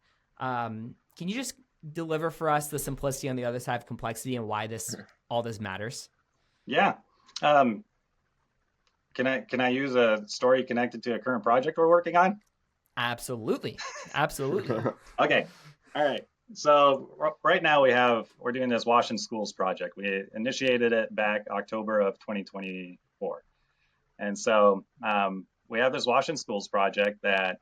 Can you just deliver for us the simplicity on the other side of complexity and why all this matters? Yeah. Can I use a story connected to a current project we're working on? Absolutely. Okay. All right. So right now we're doing this Wash in Schools project. We initiated it back October of 2024. And so we have this Wash in Schools project that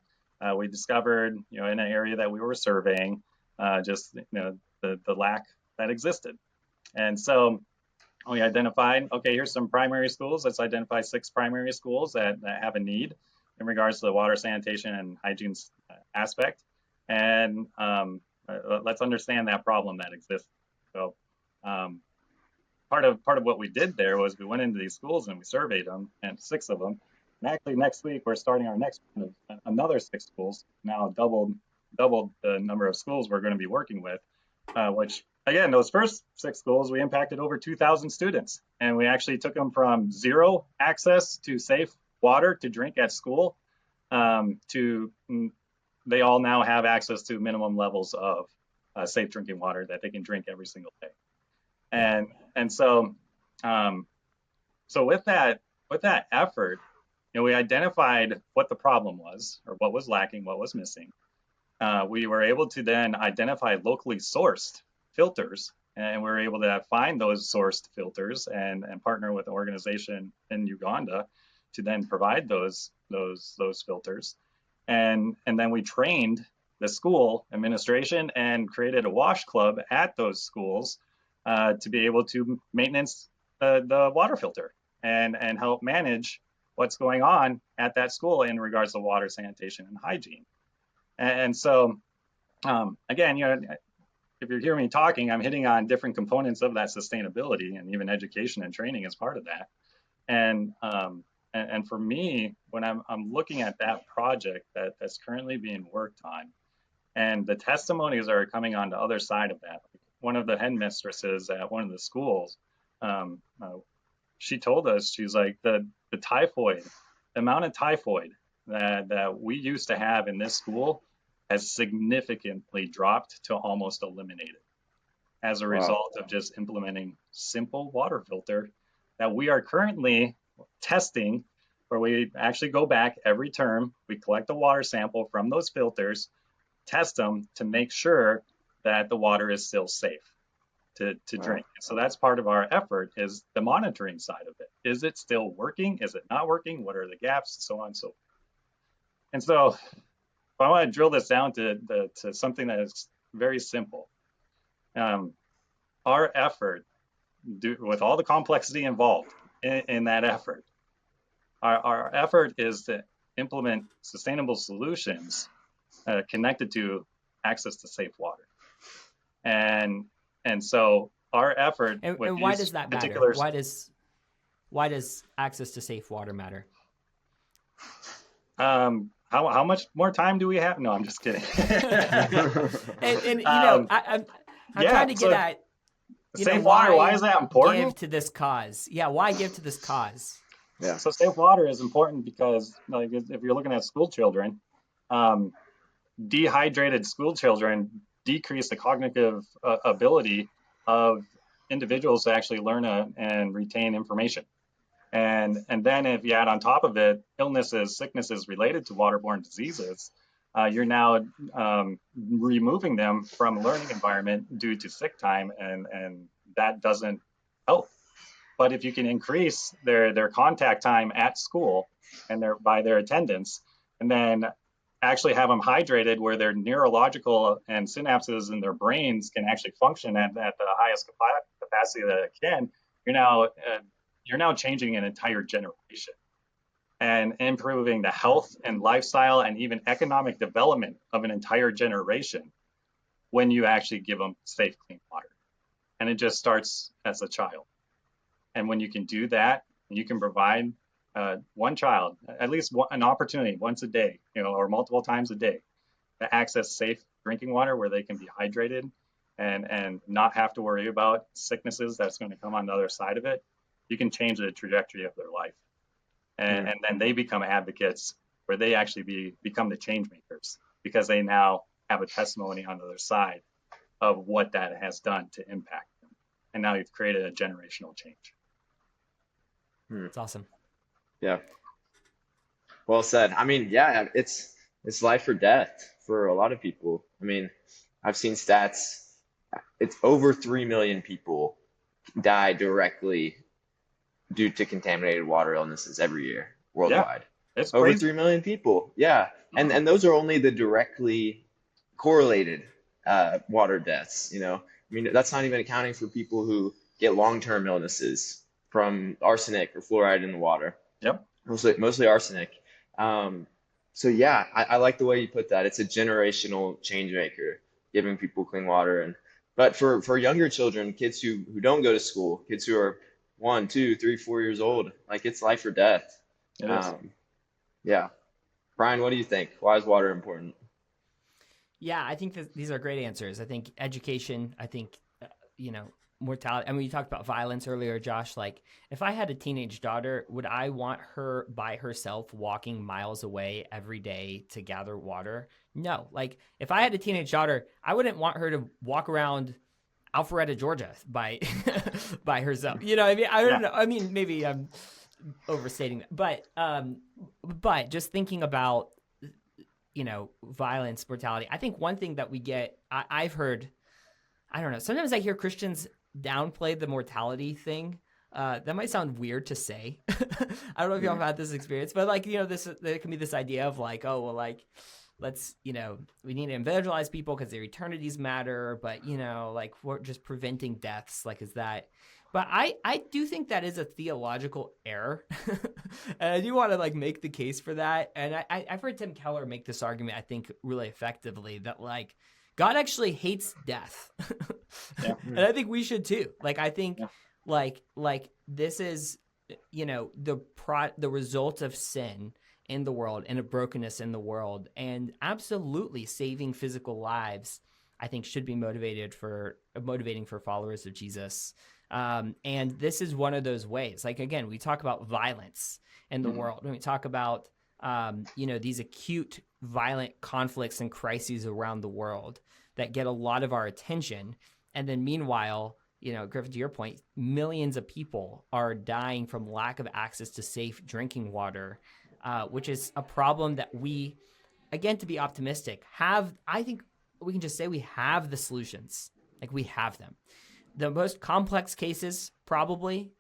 we discovered, in an area that we were surveying, the lack that existed. And so we identified, okay, here's some primary schools. Let's identify 6 primary schools that have a need in regards to the water, sanitation, and hygiene aspect. And let's understand that problem that exists. So part of what we did there was we went into these schools and we surveyed them, and 6 of them. And actually next week we're starting our next one of another 6 schools, now doubled the number of schools we're going to be working with, which again, those first 6 schools, we impacted over 2,000 students, and we actually took them from zero access to safe water to drink at school to they all now have access to minimum levels of safe drinking water that they can drink every single day. And so with that effort, we identified what the problem was, or what was lacking, what was missing. We were able to then identify locally sourced filters, and we were able to find those sourced filters and partner with an organization in Uganda to then provide those filters. And then we trained the school administration and created a wash club at those schools to be able to maintenance the water filter and help manage what's going on at that school in regards to water, sanitation, and hygiene. And so, again, if you hear me talking, I'm hitting on different components of that sustainability, and even education and training is part of that. And for me, when I'm looking at that project that's currently being worked on, and the testimonies that are coming on the other side of that, one of the headmistresses at one of the schools, she told us, she's like, the amount of typhoid that we used to have in this school has significantly dropped to almost eliminated as a result of just implementing simple water filter that we are currently testing, where we actually go back every term, we collect a water sample from those filters, test them to make sure that the water is still safe to drink. So that's part of our effort, is the monitoring side of it. Is it still working? Is it not working? What are the gaps? So on and so forth. And so if I want to drill this down to something that is very simple, our effort, with all the complexity involved in that effort, our effort is to implement sustainable solutions connected to access to safe water. And so our effort. And why does that matter? Why does access to safe water matter? How much more time do we have? No, I'm just kidding. I'm trying to get at safe water. Why is that important? Give to this cause. Yeah, why give to this cause? Yeah. So safe water is important because, like, if you're looking at school children, dehydrated school children decrease the cognitive ability of individuals to actually learn and retain information. And then if you add on top of it sicknesses related to waterborne diseases, you're now removing them from a learning environment due to sick time, and that doesn't help. But if you can increase their contact time at school and by their attendance, and then actually have them hydrated where their neurological and synapses in their brains can actually function at the highest capacity that it can, you're now changing an entire generation. and improving the health and lifestyle and even economic development of an entire generation when you actually give them safe, clean water. And it just starts as a child. And when you can do that, you can provide one child at least an opportunity once a day, or multiple times a day, to access safe drinking water where they can be hydrated and not have to worry about sicknesses that's going to come on the other side of it. You can change the trajectory of their life. And then they become advocates where they actually become the change makers because they now have a testimony on the other side of what that has done to impact them. And now you've created a generational change. That's awesome. Yeah. Well said. I mean, yeah, it's life or death for a lot of people. I mean, I've seen stats. It's over 3 million people die directly due to contaminated water illnesses every year worldwide. Yeah, it's over crazy. 3 million people. Yeah. And those are only the directly correlated water deaths, I mean, that's not even accounting for people who get long-term illnesses from arsenic or fluoride in the water. Yep. Mostly arsenic. So yeah, I like the way you put that. It's a generational change maker, giving people clean water. But for younger children, kids who don't go to school, kids who are 1, 2, 3, 4 years old, like it's life or death. It is. Yeah. Brian, what do you think? Why is water important? Yeah, I think that these are great answers. I think education, mortality. I mean, you talked about violence earlier, Josh. Like, if I had a teenage daughter, would I want her by herself walking miles away every day to gather water? No. Like, if I had a teenage daughter, I wouldn't want her to walk around Alpharetta, Georgia by by herself. You know what I mean? I don't know. I mean, maybe I'm overstating that. But just thinking about, violence, mortality. I think one thing that we get, I've heard, I don't know, sometimes I hear Christians downplay the mortality thing. That might sound weird to say. I don't know if y'all have had this experience, but there can be this idea of like, oh, well, like, let's, we need to evangelize people because their eternities matter, but, like we're just preventing deaths. Like, is that, but I do think that is a theological error. And I do want to like make the case for that. And I've heard Tim Keller make this argument, I think really effectively, that like God actually hates death. And I think we should too. Like, I think like this is, the result of sin in the world and a brokenness in the world, and absolutely saving physical lives, I think should be motivating for followers of Jesus. And this is one of those ways. Like, again, we talk about violence in the world. When we talk about, these acute violent conflicts and crises around the world that get a lot of our attention. And then meanwhile, Griffin, to your point, millions of people are dying from lack of access to safe drinking water, which is a problem that we, again, to be optimistic, I think we can just say we have the solutions. Like, we have them. The most complex cases probably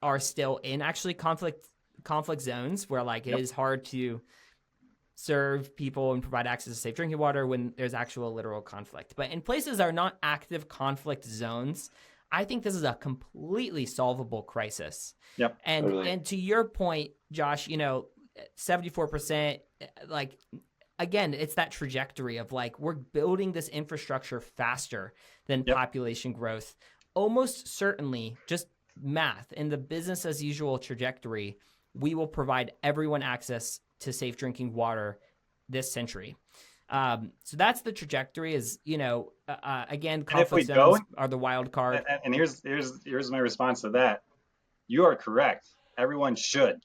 are still in actually conflict zones where like it is hard to serve people and provide access to safe drinking water when there's actual literal conflict. But in places that are not active conflict zones, I think this is a completely solvable crisis. Yep. And to your point, Josh, 74%, like, again, it's that trajectory of like, we're building this infrastructure faster than population growth. Almost certainly, just math, in the business as usual trajectory, we will provide everyone access to safe drinking water this century. So that's the trajectory. Is again, conflict zones are the wild card. And here's my response to that. You are correct. Everyone should.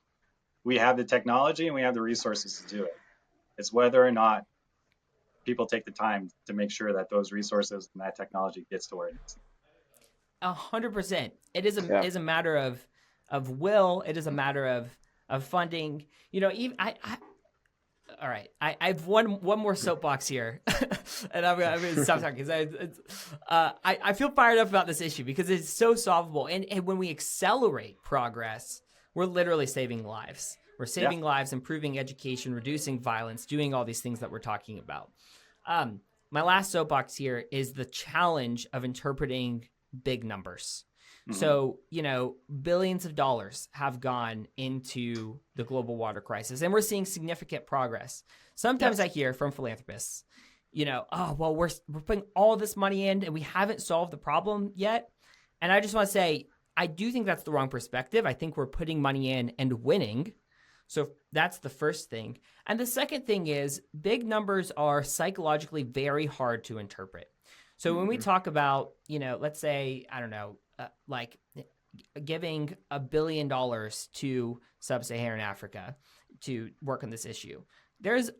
We have the technology and we have the resources to do it. It's whether or not people take the time to make sure that those resources and that technology gets to where it is. 100%. It is a matter of will. It is a matter of funding. Even all right. I have one more soapbox here, and I'm gonna stop talking because I feel fired up about this issue because it's so solvable. And when we accelerate progress, we're literally saving lives. We're saving lives, improving education, reducing violence, doing all these things that we're talking about. My last soapbox here is the challenge of interpreting big numbers. Mhm. So, billions of dollars have gone into the global water crisis, and we're seeing significant progress. Sometimes Yes. I hear from philanthropists, oh, well, we're putting all this money in and we haven't solved the problem yet. And I just want to say, I do think that's the wrong perspective. I think we're putting money in and winning. So that's the first thing. And the second thing is big numbers are psychologically very hard to interpret. So when we talk about, let's say, I don't know, like giving $1 billion to sub-Saharan Africa to work on this issue, there's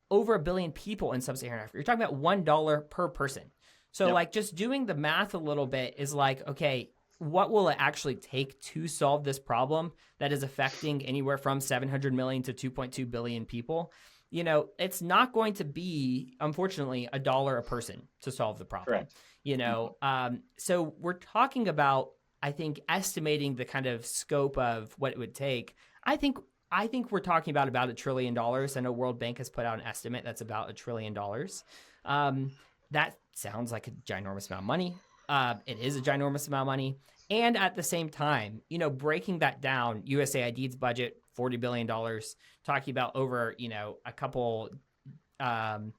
over 1 billion people in sub-Saharan Africa. You're talking about $1 per person. So Yep. like just doing the math a little bit is like, okay, what will it actually take to solve this problem that is affecting anywhere from 700 million to 2.2 billion people? It's not going to be, unfortunately, $1 a person to solve the problem. Correct. So we're talking about, I think, estimating the kind of scope of what it would take. I think we're talking about $1 trillion. I know World Bank has put out an estimate that's about $1 trillion. That sounds like a ginormous amount of money. It is a ginormous amount of money. And at the same time, breaking that down, USAID's budget, $40 billion, talking about over, a couple, we're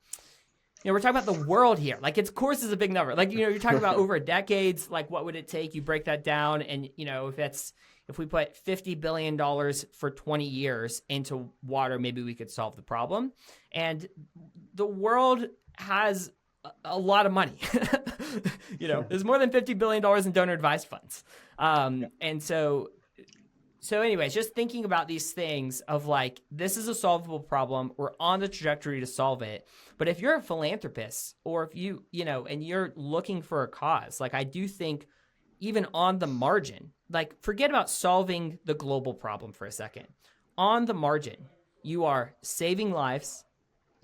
talking about the world here. Like, of course, is a big number. Like, you're talking about over decades. Like, what would it take? You break that down, and if we put $50 billion for 20 years into water, maybe we could solve the problem. And the world has a lot of money. There's more than $50 billion in donor advised funds. And so anyways, just thinking about these things of like, this is a solvable problem. We're on the trajectory to solve it. But if you're a philanthropist or if you, and you're looking for a cause, like I do think even on the margin, like forget about solving the global problem for a second. On the margin, you are saving lives,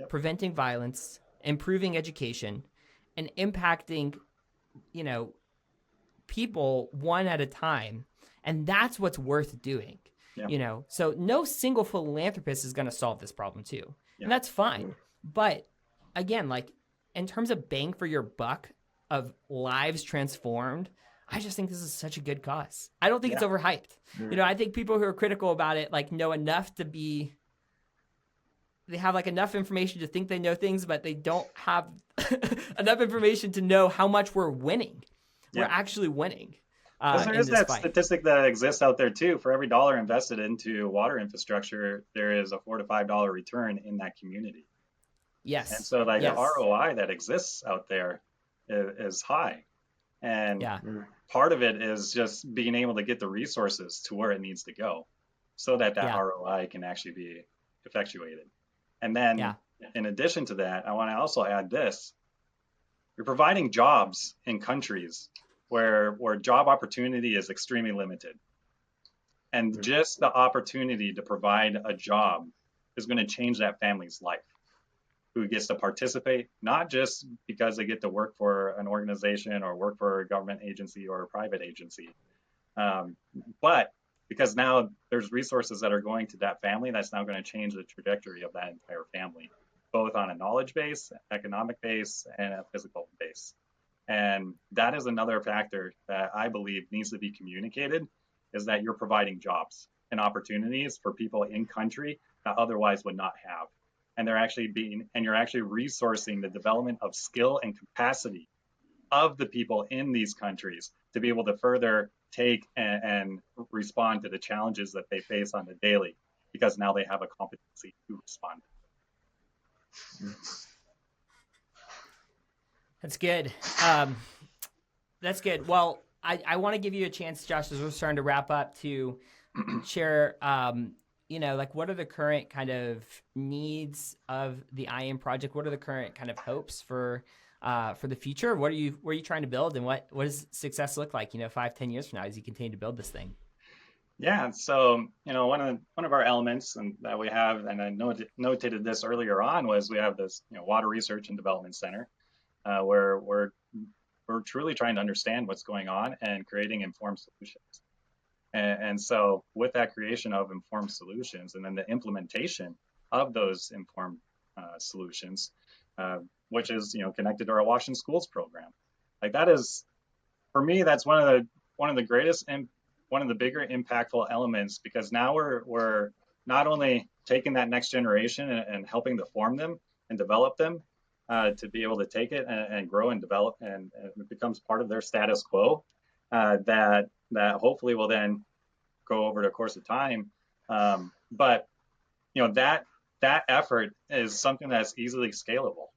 preventing violence, improving education, and impacting, people one at a time. And that's what's worth doing, So no single philanthropist is going to solve this problem too. And that's fine. But again, like in terms of bang for your buck of lives transformed, I just think this is such a good cause. I don't think it's overhyped. I think people who are critical about it, like know enough they have like enough information to think they know things, but they don't have enough information to know how much we're winning. We're actually winning. There is that statistic that exists out there too. For every dollar invested into water infrastructure, there is a $4 to $5 return in that community. Yes. And so the ROI that exists out there is high. And part of it is just being able to get the resources to where it needs to go so that ROI can actually be effectuated. And then in addition to that, I want to also add this. You're providing jobs in countries where job opportunity is extremely limited. And just the opportunity to provide a job is going to change that family's life, who gets to participate, not just because they get to work for an organization or work for a government agency or a private agency, but because now there's resources that are going to that family that's now going to change the trajectory of that entire family, both on a knowledge base, economic base, and a physical base. And that is another factor that I believe needs to be communicated, is that you're providing jobs and opportunities for people in country that otherwise would not have. And you're actually resourcing the development of skill and capacity of the people in these countries to be able to further take and respond to the challenges that they face on the daily, because now they have a competency to respond. That's good. That's good. Well, I want to give you a chance, Josh, as we're starting to wrap up, to share, like what are the current kind of needs of the Ayin Project? What are the current kind of hopes for the future? What are you trying to build, and what does success look like, 5-10 years from now as you continue to build this thing? Yeah, so one of our elements that we have, and I notated this earlier on, was we have this Water Research and Development Center, where we're truly trying to understand what's going on and creating informed solutions. And so with that creation of informed solutions and then the implementation of those informed solutions, which is connected to our Washington Schools program, like that is for me, that's one of the greatest and one of the bigger impactful elements, because now we're not only taking that next generation and helping to form them and develop them to be able to take it and grow and develop, and it becomes part of their status quo that hopefully will then go over the course of time. But that effort is something that's easily scalable.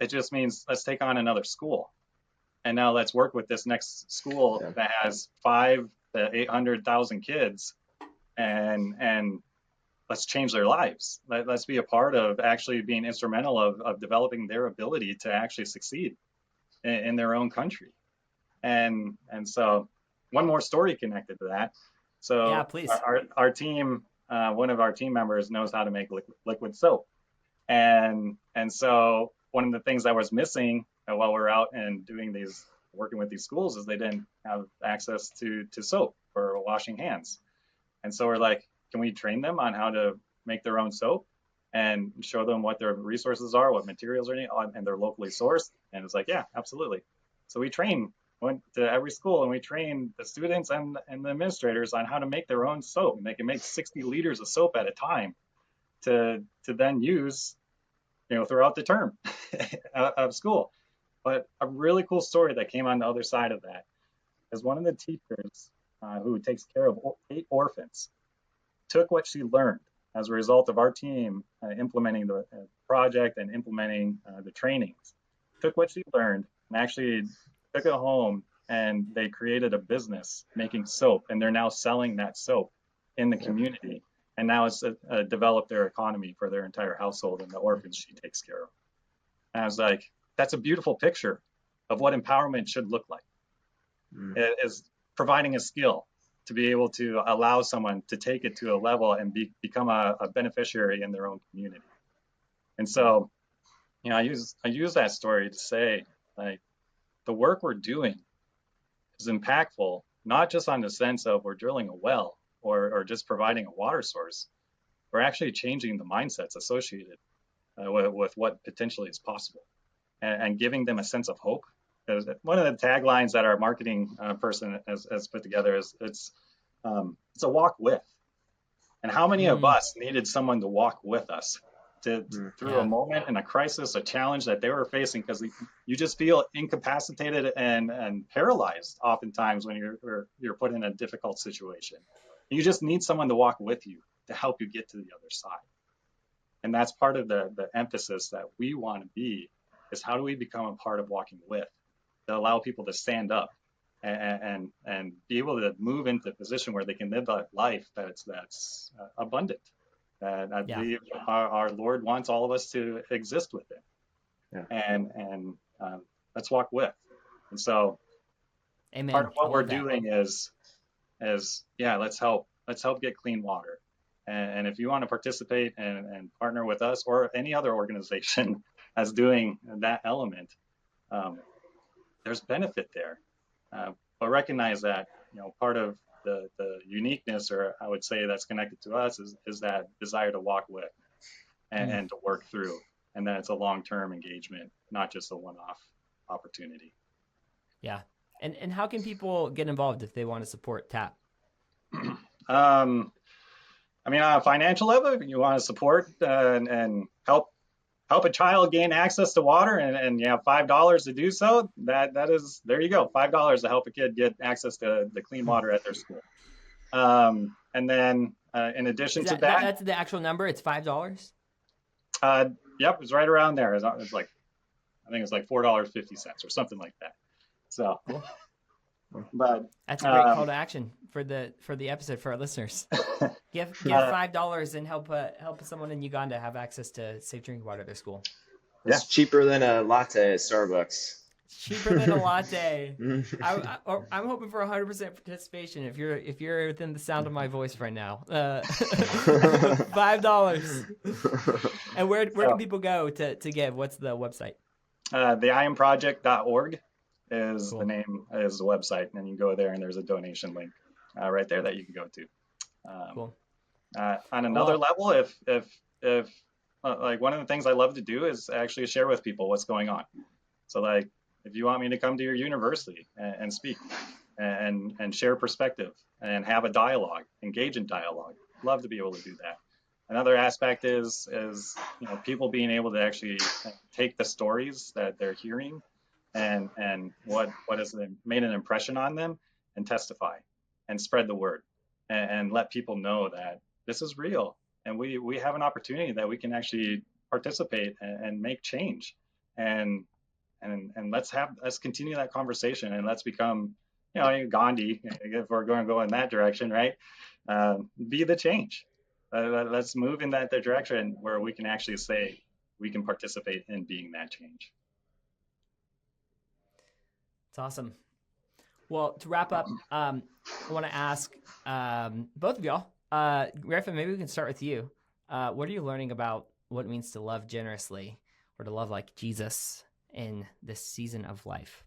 It just means let's take on another school, and now let's work with this next school that has 500,000 to 800,000 kids, and let's change their lives. Let's be a part of actually being instrumental of developing their ability to actually succeed in their own country. And so one more story connected to that. So yeah, please. Our team, one of our team members knows how to make liquid soap. And so one of the things that was missing while we were out and working with these schools is they didn't have access to soap for washing hands. And so we're like, can we train them on how to make their own soap and show them what their resources are, what materials are needed, and they're locally sourced? And it's like, yeah, absolutely. So we went to every school and we trained the students and the administrators on how to make their own soap. And they can make 60 liters of soap at a time to then use, throughout the term of school. But a really cool story that came on the other side of that is one of the teachers who takes care of 8 orphans took what she learned as a result of our team implementing the project and implementing the trainings, took what she learned and actually took it home, and they created a business making soap, and they're now selling that soap in the community. And now it's developed their economy for their entire household and the orphans she takes care of. And I was like, that's a beautiful picture of what empowerment should look like. It is providing a skill to be able to allow someone to take it to a level and become a beneficiary in their own community. And so, I use that story to say, like, the work we're doing is impactful, not just on the sense of we're drilling a well or just providing a water source. We're actually changing the mindsets associated with what potentially is possible, and giving them a sense of hope. One of the taglines that our marketing person has put together is it's a walk with. And how many of us needed someone to walk with us through a moment and a crisis, a challenge that they were facing, because you just feel incapacitated and paralyzed oftentimes when you're put in a difficult situation. You just need someone to walk with you to help you get to the other side. And that's part of the emphasis that we want to be, is how do we become a part of walking with, to allow people to stand up and be able to move into a position where they can live a life that's abundant. And I believe our Lord wants all of us to exist with it. Yeah. And let's walk with. And so Amen. Part of what we're doing is let's help get clean water. And if you want to participate and partner with us or any other organization that's doing that element, there's benefit there. But recognize that, part of the uniqueness, or I would say that's connected to us, is that desire to walk with and to work through, and that it's a long-term engagement, not just a one-off opportunity. Yeah. And how can people get involved if they want to support TAP? On a financial level, if you want to support and help a child gain access to water, and you have $5 to do so, that is, there you go, $5 to help a kid get access to the clean water at their school. And then in addition to that, that's the actual number. It's $5. Yep, it's right around there. It's like, I think it's like $4.50 or something like that. So, cool. But that's a great call to action for the episode for our listeners. Give $5 and help someone in Uganda have access to safe drinking water at their school. It's cheaper than a latte at Starbucks. Cheaper than a latte. I'm hoping for 100% participation. If you're within the sound of my voice right now, $5. And where can people go to give? What's the website? The is cool. The name is the website, and you can go there and there's a donation link right there that you can go to. Cool. On another level, if like one of the things I love to do is actually share with people what's going on. So like if you want me to come to your university and speak and share perspective and have a dialogue, engage in dialogue, love to be able to do that. Another aspect is people being able to actually take the stories that they're hearing and what has made an impression on them and testify and spread the word and let people know that this is real and we have an opportunity that we can actually participate and make change and let's continue that conversation and let's become Gandhi, if we're going to go in that direction, right? Be the change. Let's move in that direction where we can actually say we can participate in being that change. It's awesome. Well, to wrap up, I want to ask both of y'all, Griffin, maybe we can start with you. What are you learning about what it means to love generously or to love like Jesus in this season of life?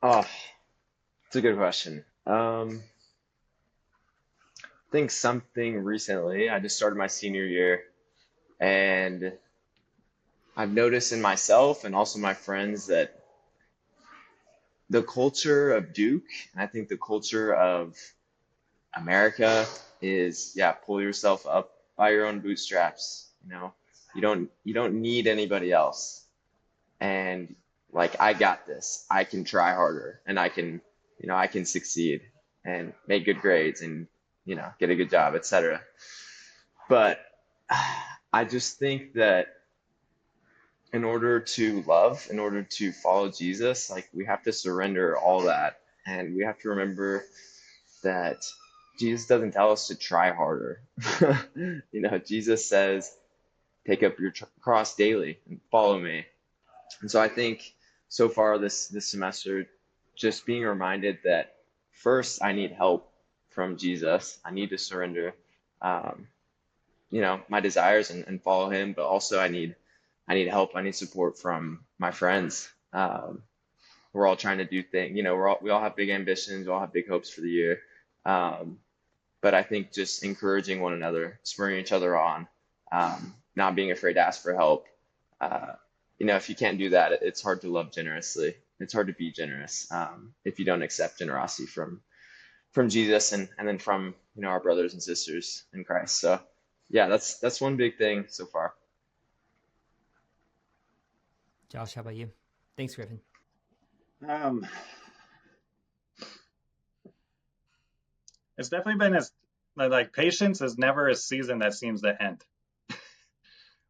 Oh, it's a good question. I think something recently, I just started my senior year, and I've noticed in myself and also my friends that the culture of Duke, and I think the culture of America is, pull yourself up by your own bootstraps. You don't need anybody else. And like, I got this. I can try harder, and I can succeed and make good grades and, get a good job, etc. But I just think that in order to love, in order to follow Jesus, like, we have to surrender all that. And we have to remember that Jesus doesn't tell us to try harder. Jesus says, take up your cross daily and follow me. And so I think so far this semester, just being reminded that first I need help from Jesus. I need to surrender, my desires and follow him, but also I need help. I need support from my friends. We're all trying to do things, we all have big ambitions. We all have big hopes for the year. But I think just encouraging one another, spurring each other on, not being afraid to ask for help. If you can't do that, it's hard to love generously. It's hard to be generous if you don't accept generosity from Jesus and then from our brothers and sisters in Christ. So yeah, that's one big thing so far. Josh, how about you? Thanks, Griffin. It's definitely been like patience is never a season that seems to end.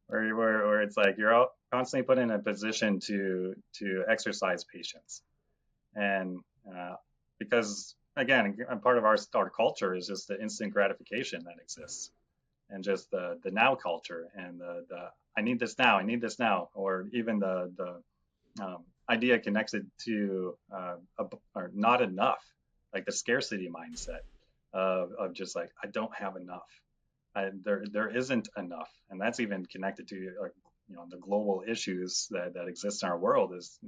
where it's like you're all constantly put in a position to exercise patience, and because again, part of our culture is just the instant gratification that exists, and just the now culture, and the I need this now, or even the idea connected to or not enough, like the scarcity mindset of just like, I don't have enough. There isn't enough, and that's even connected to the global issues that exist in our world. Is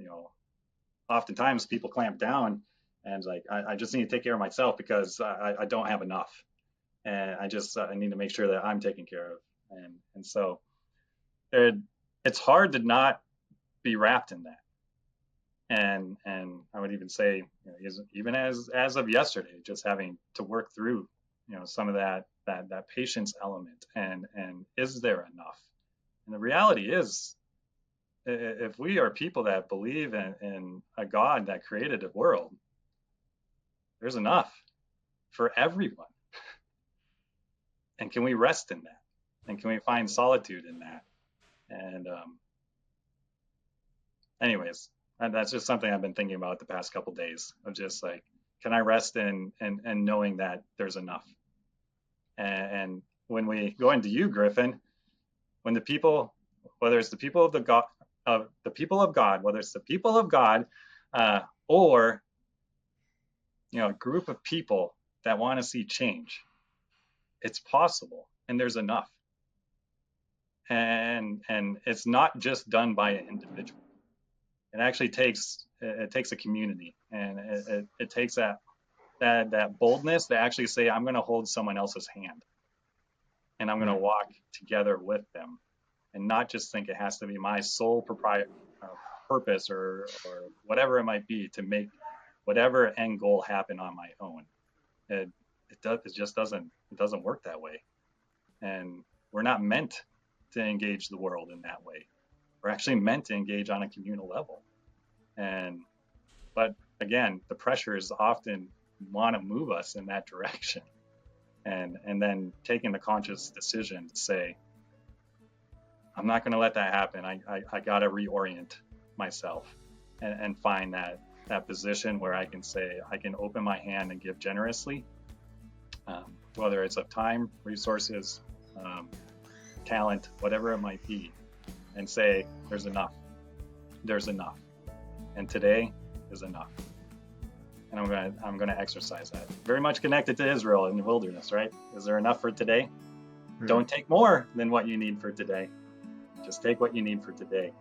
oftentimes people clamp down and like, I just need to take care of myself because I don't have enough, and I need to make sure that I'm taken care of, and so it's hard to not be wrapped in that. And I would even say, even as of yesterday, just having to work through, some of that patience element, and is there enough? And the reality is, if we are people that believe in a God that created a world, there's enough for everyone. And can we rest in that? And can we find solitude in that? And anyways, that's just something I've been thinking about the past couple of days, of just like, can I rest in knowing that there's enough? And when we go into you, Griffin, when the people, whether it's the people of God, whether it's the people of God, or a group of people that want to see change, it's possible, and there's enough. And it's not just done by an individual. It actually takes a community, and it takes that boldness to actually say, I'm going to hold someone else's hand, and I'm going to walk together with them, and not just think it has to be my sole purpose or whatever it might be to make whatever end goal happen on my own. It just doesn't work that way. And we're not meant to engage the world in that way. We're actually meant to engage on a communal level. But again, the pressures often want to move us in that direction. And then taking the conscious decision to say, I'm not going to let that happen. I got to reorient myself and find that position where I can say, I can open my hand and give generously, whether it's of time, resources, talent, whatever it might be, and say, there's enough. And today is enough. And I'm gonna exercise that. Very much connected to Israel in the wilderness, right? Is there enough for today? Don't take more than what you need for today. Just take what you need for today.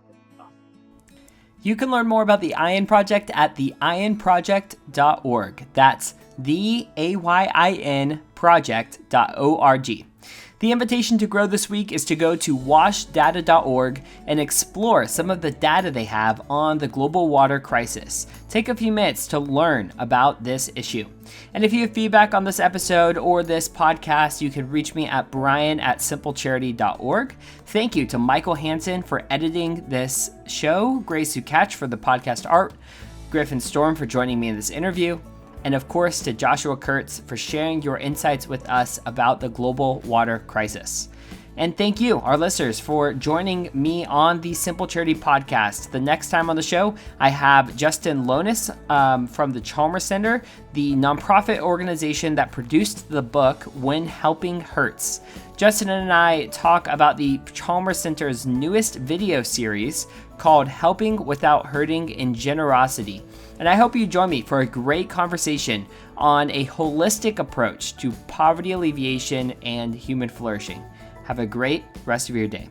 You can learn more about the Ayin Project at theayinproject.org. That's the AYIN project.org. The invitation to grow this week is to go to washdata.org and explore some of the data they have on the global water crisis. Take a few minutes to learn about this issue. And if you have feedback on this episode or this podcast, you can reach me at brian@simplecharity.org. Thank you to Michael Hansen for editing this show, Grace Ukach for the podcast art, Griffin Storm for joining me in this interview, and of course to Joshua Kurtz for sharing your insights with us about the global water crisis. And thank you, our listeners, for joining me on the Simple Charity Podcast. The next time on the show, I have Justin Lonis from the Chalmers Center, the nonprofit organization that produced the book When Helping Hurts. Justin and I talk about the Chalmers Center's newest video series called Helping Without Hurting in Generosity. And I hope you join me for a great conversation on a holistic approach to poverty alleviation and human flourishing. Have a great rest of your day.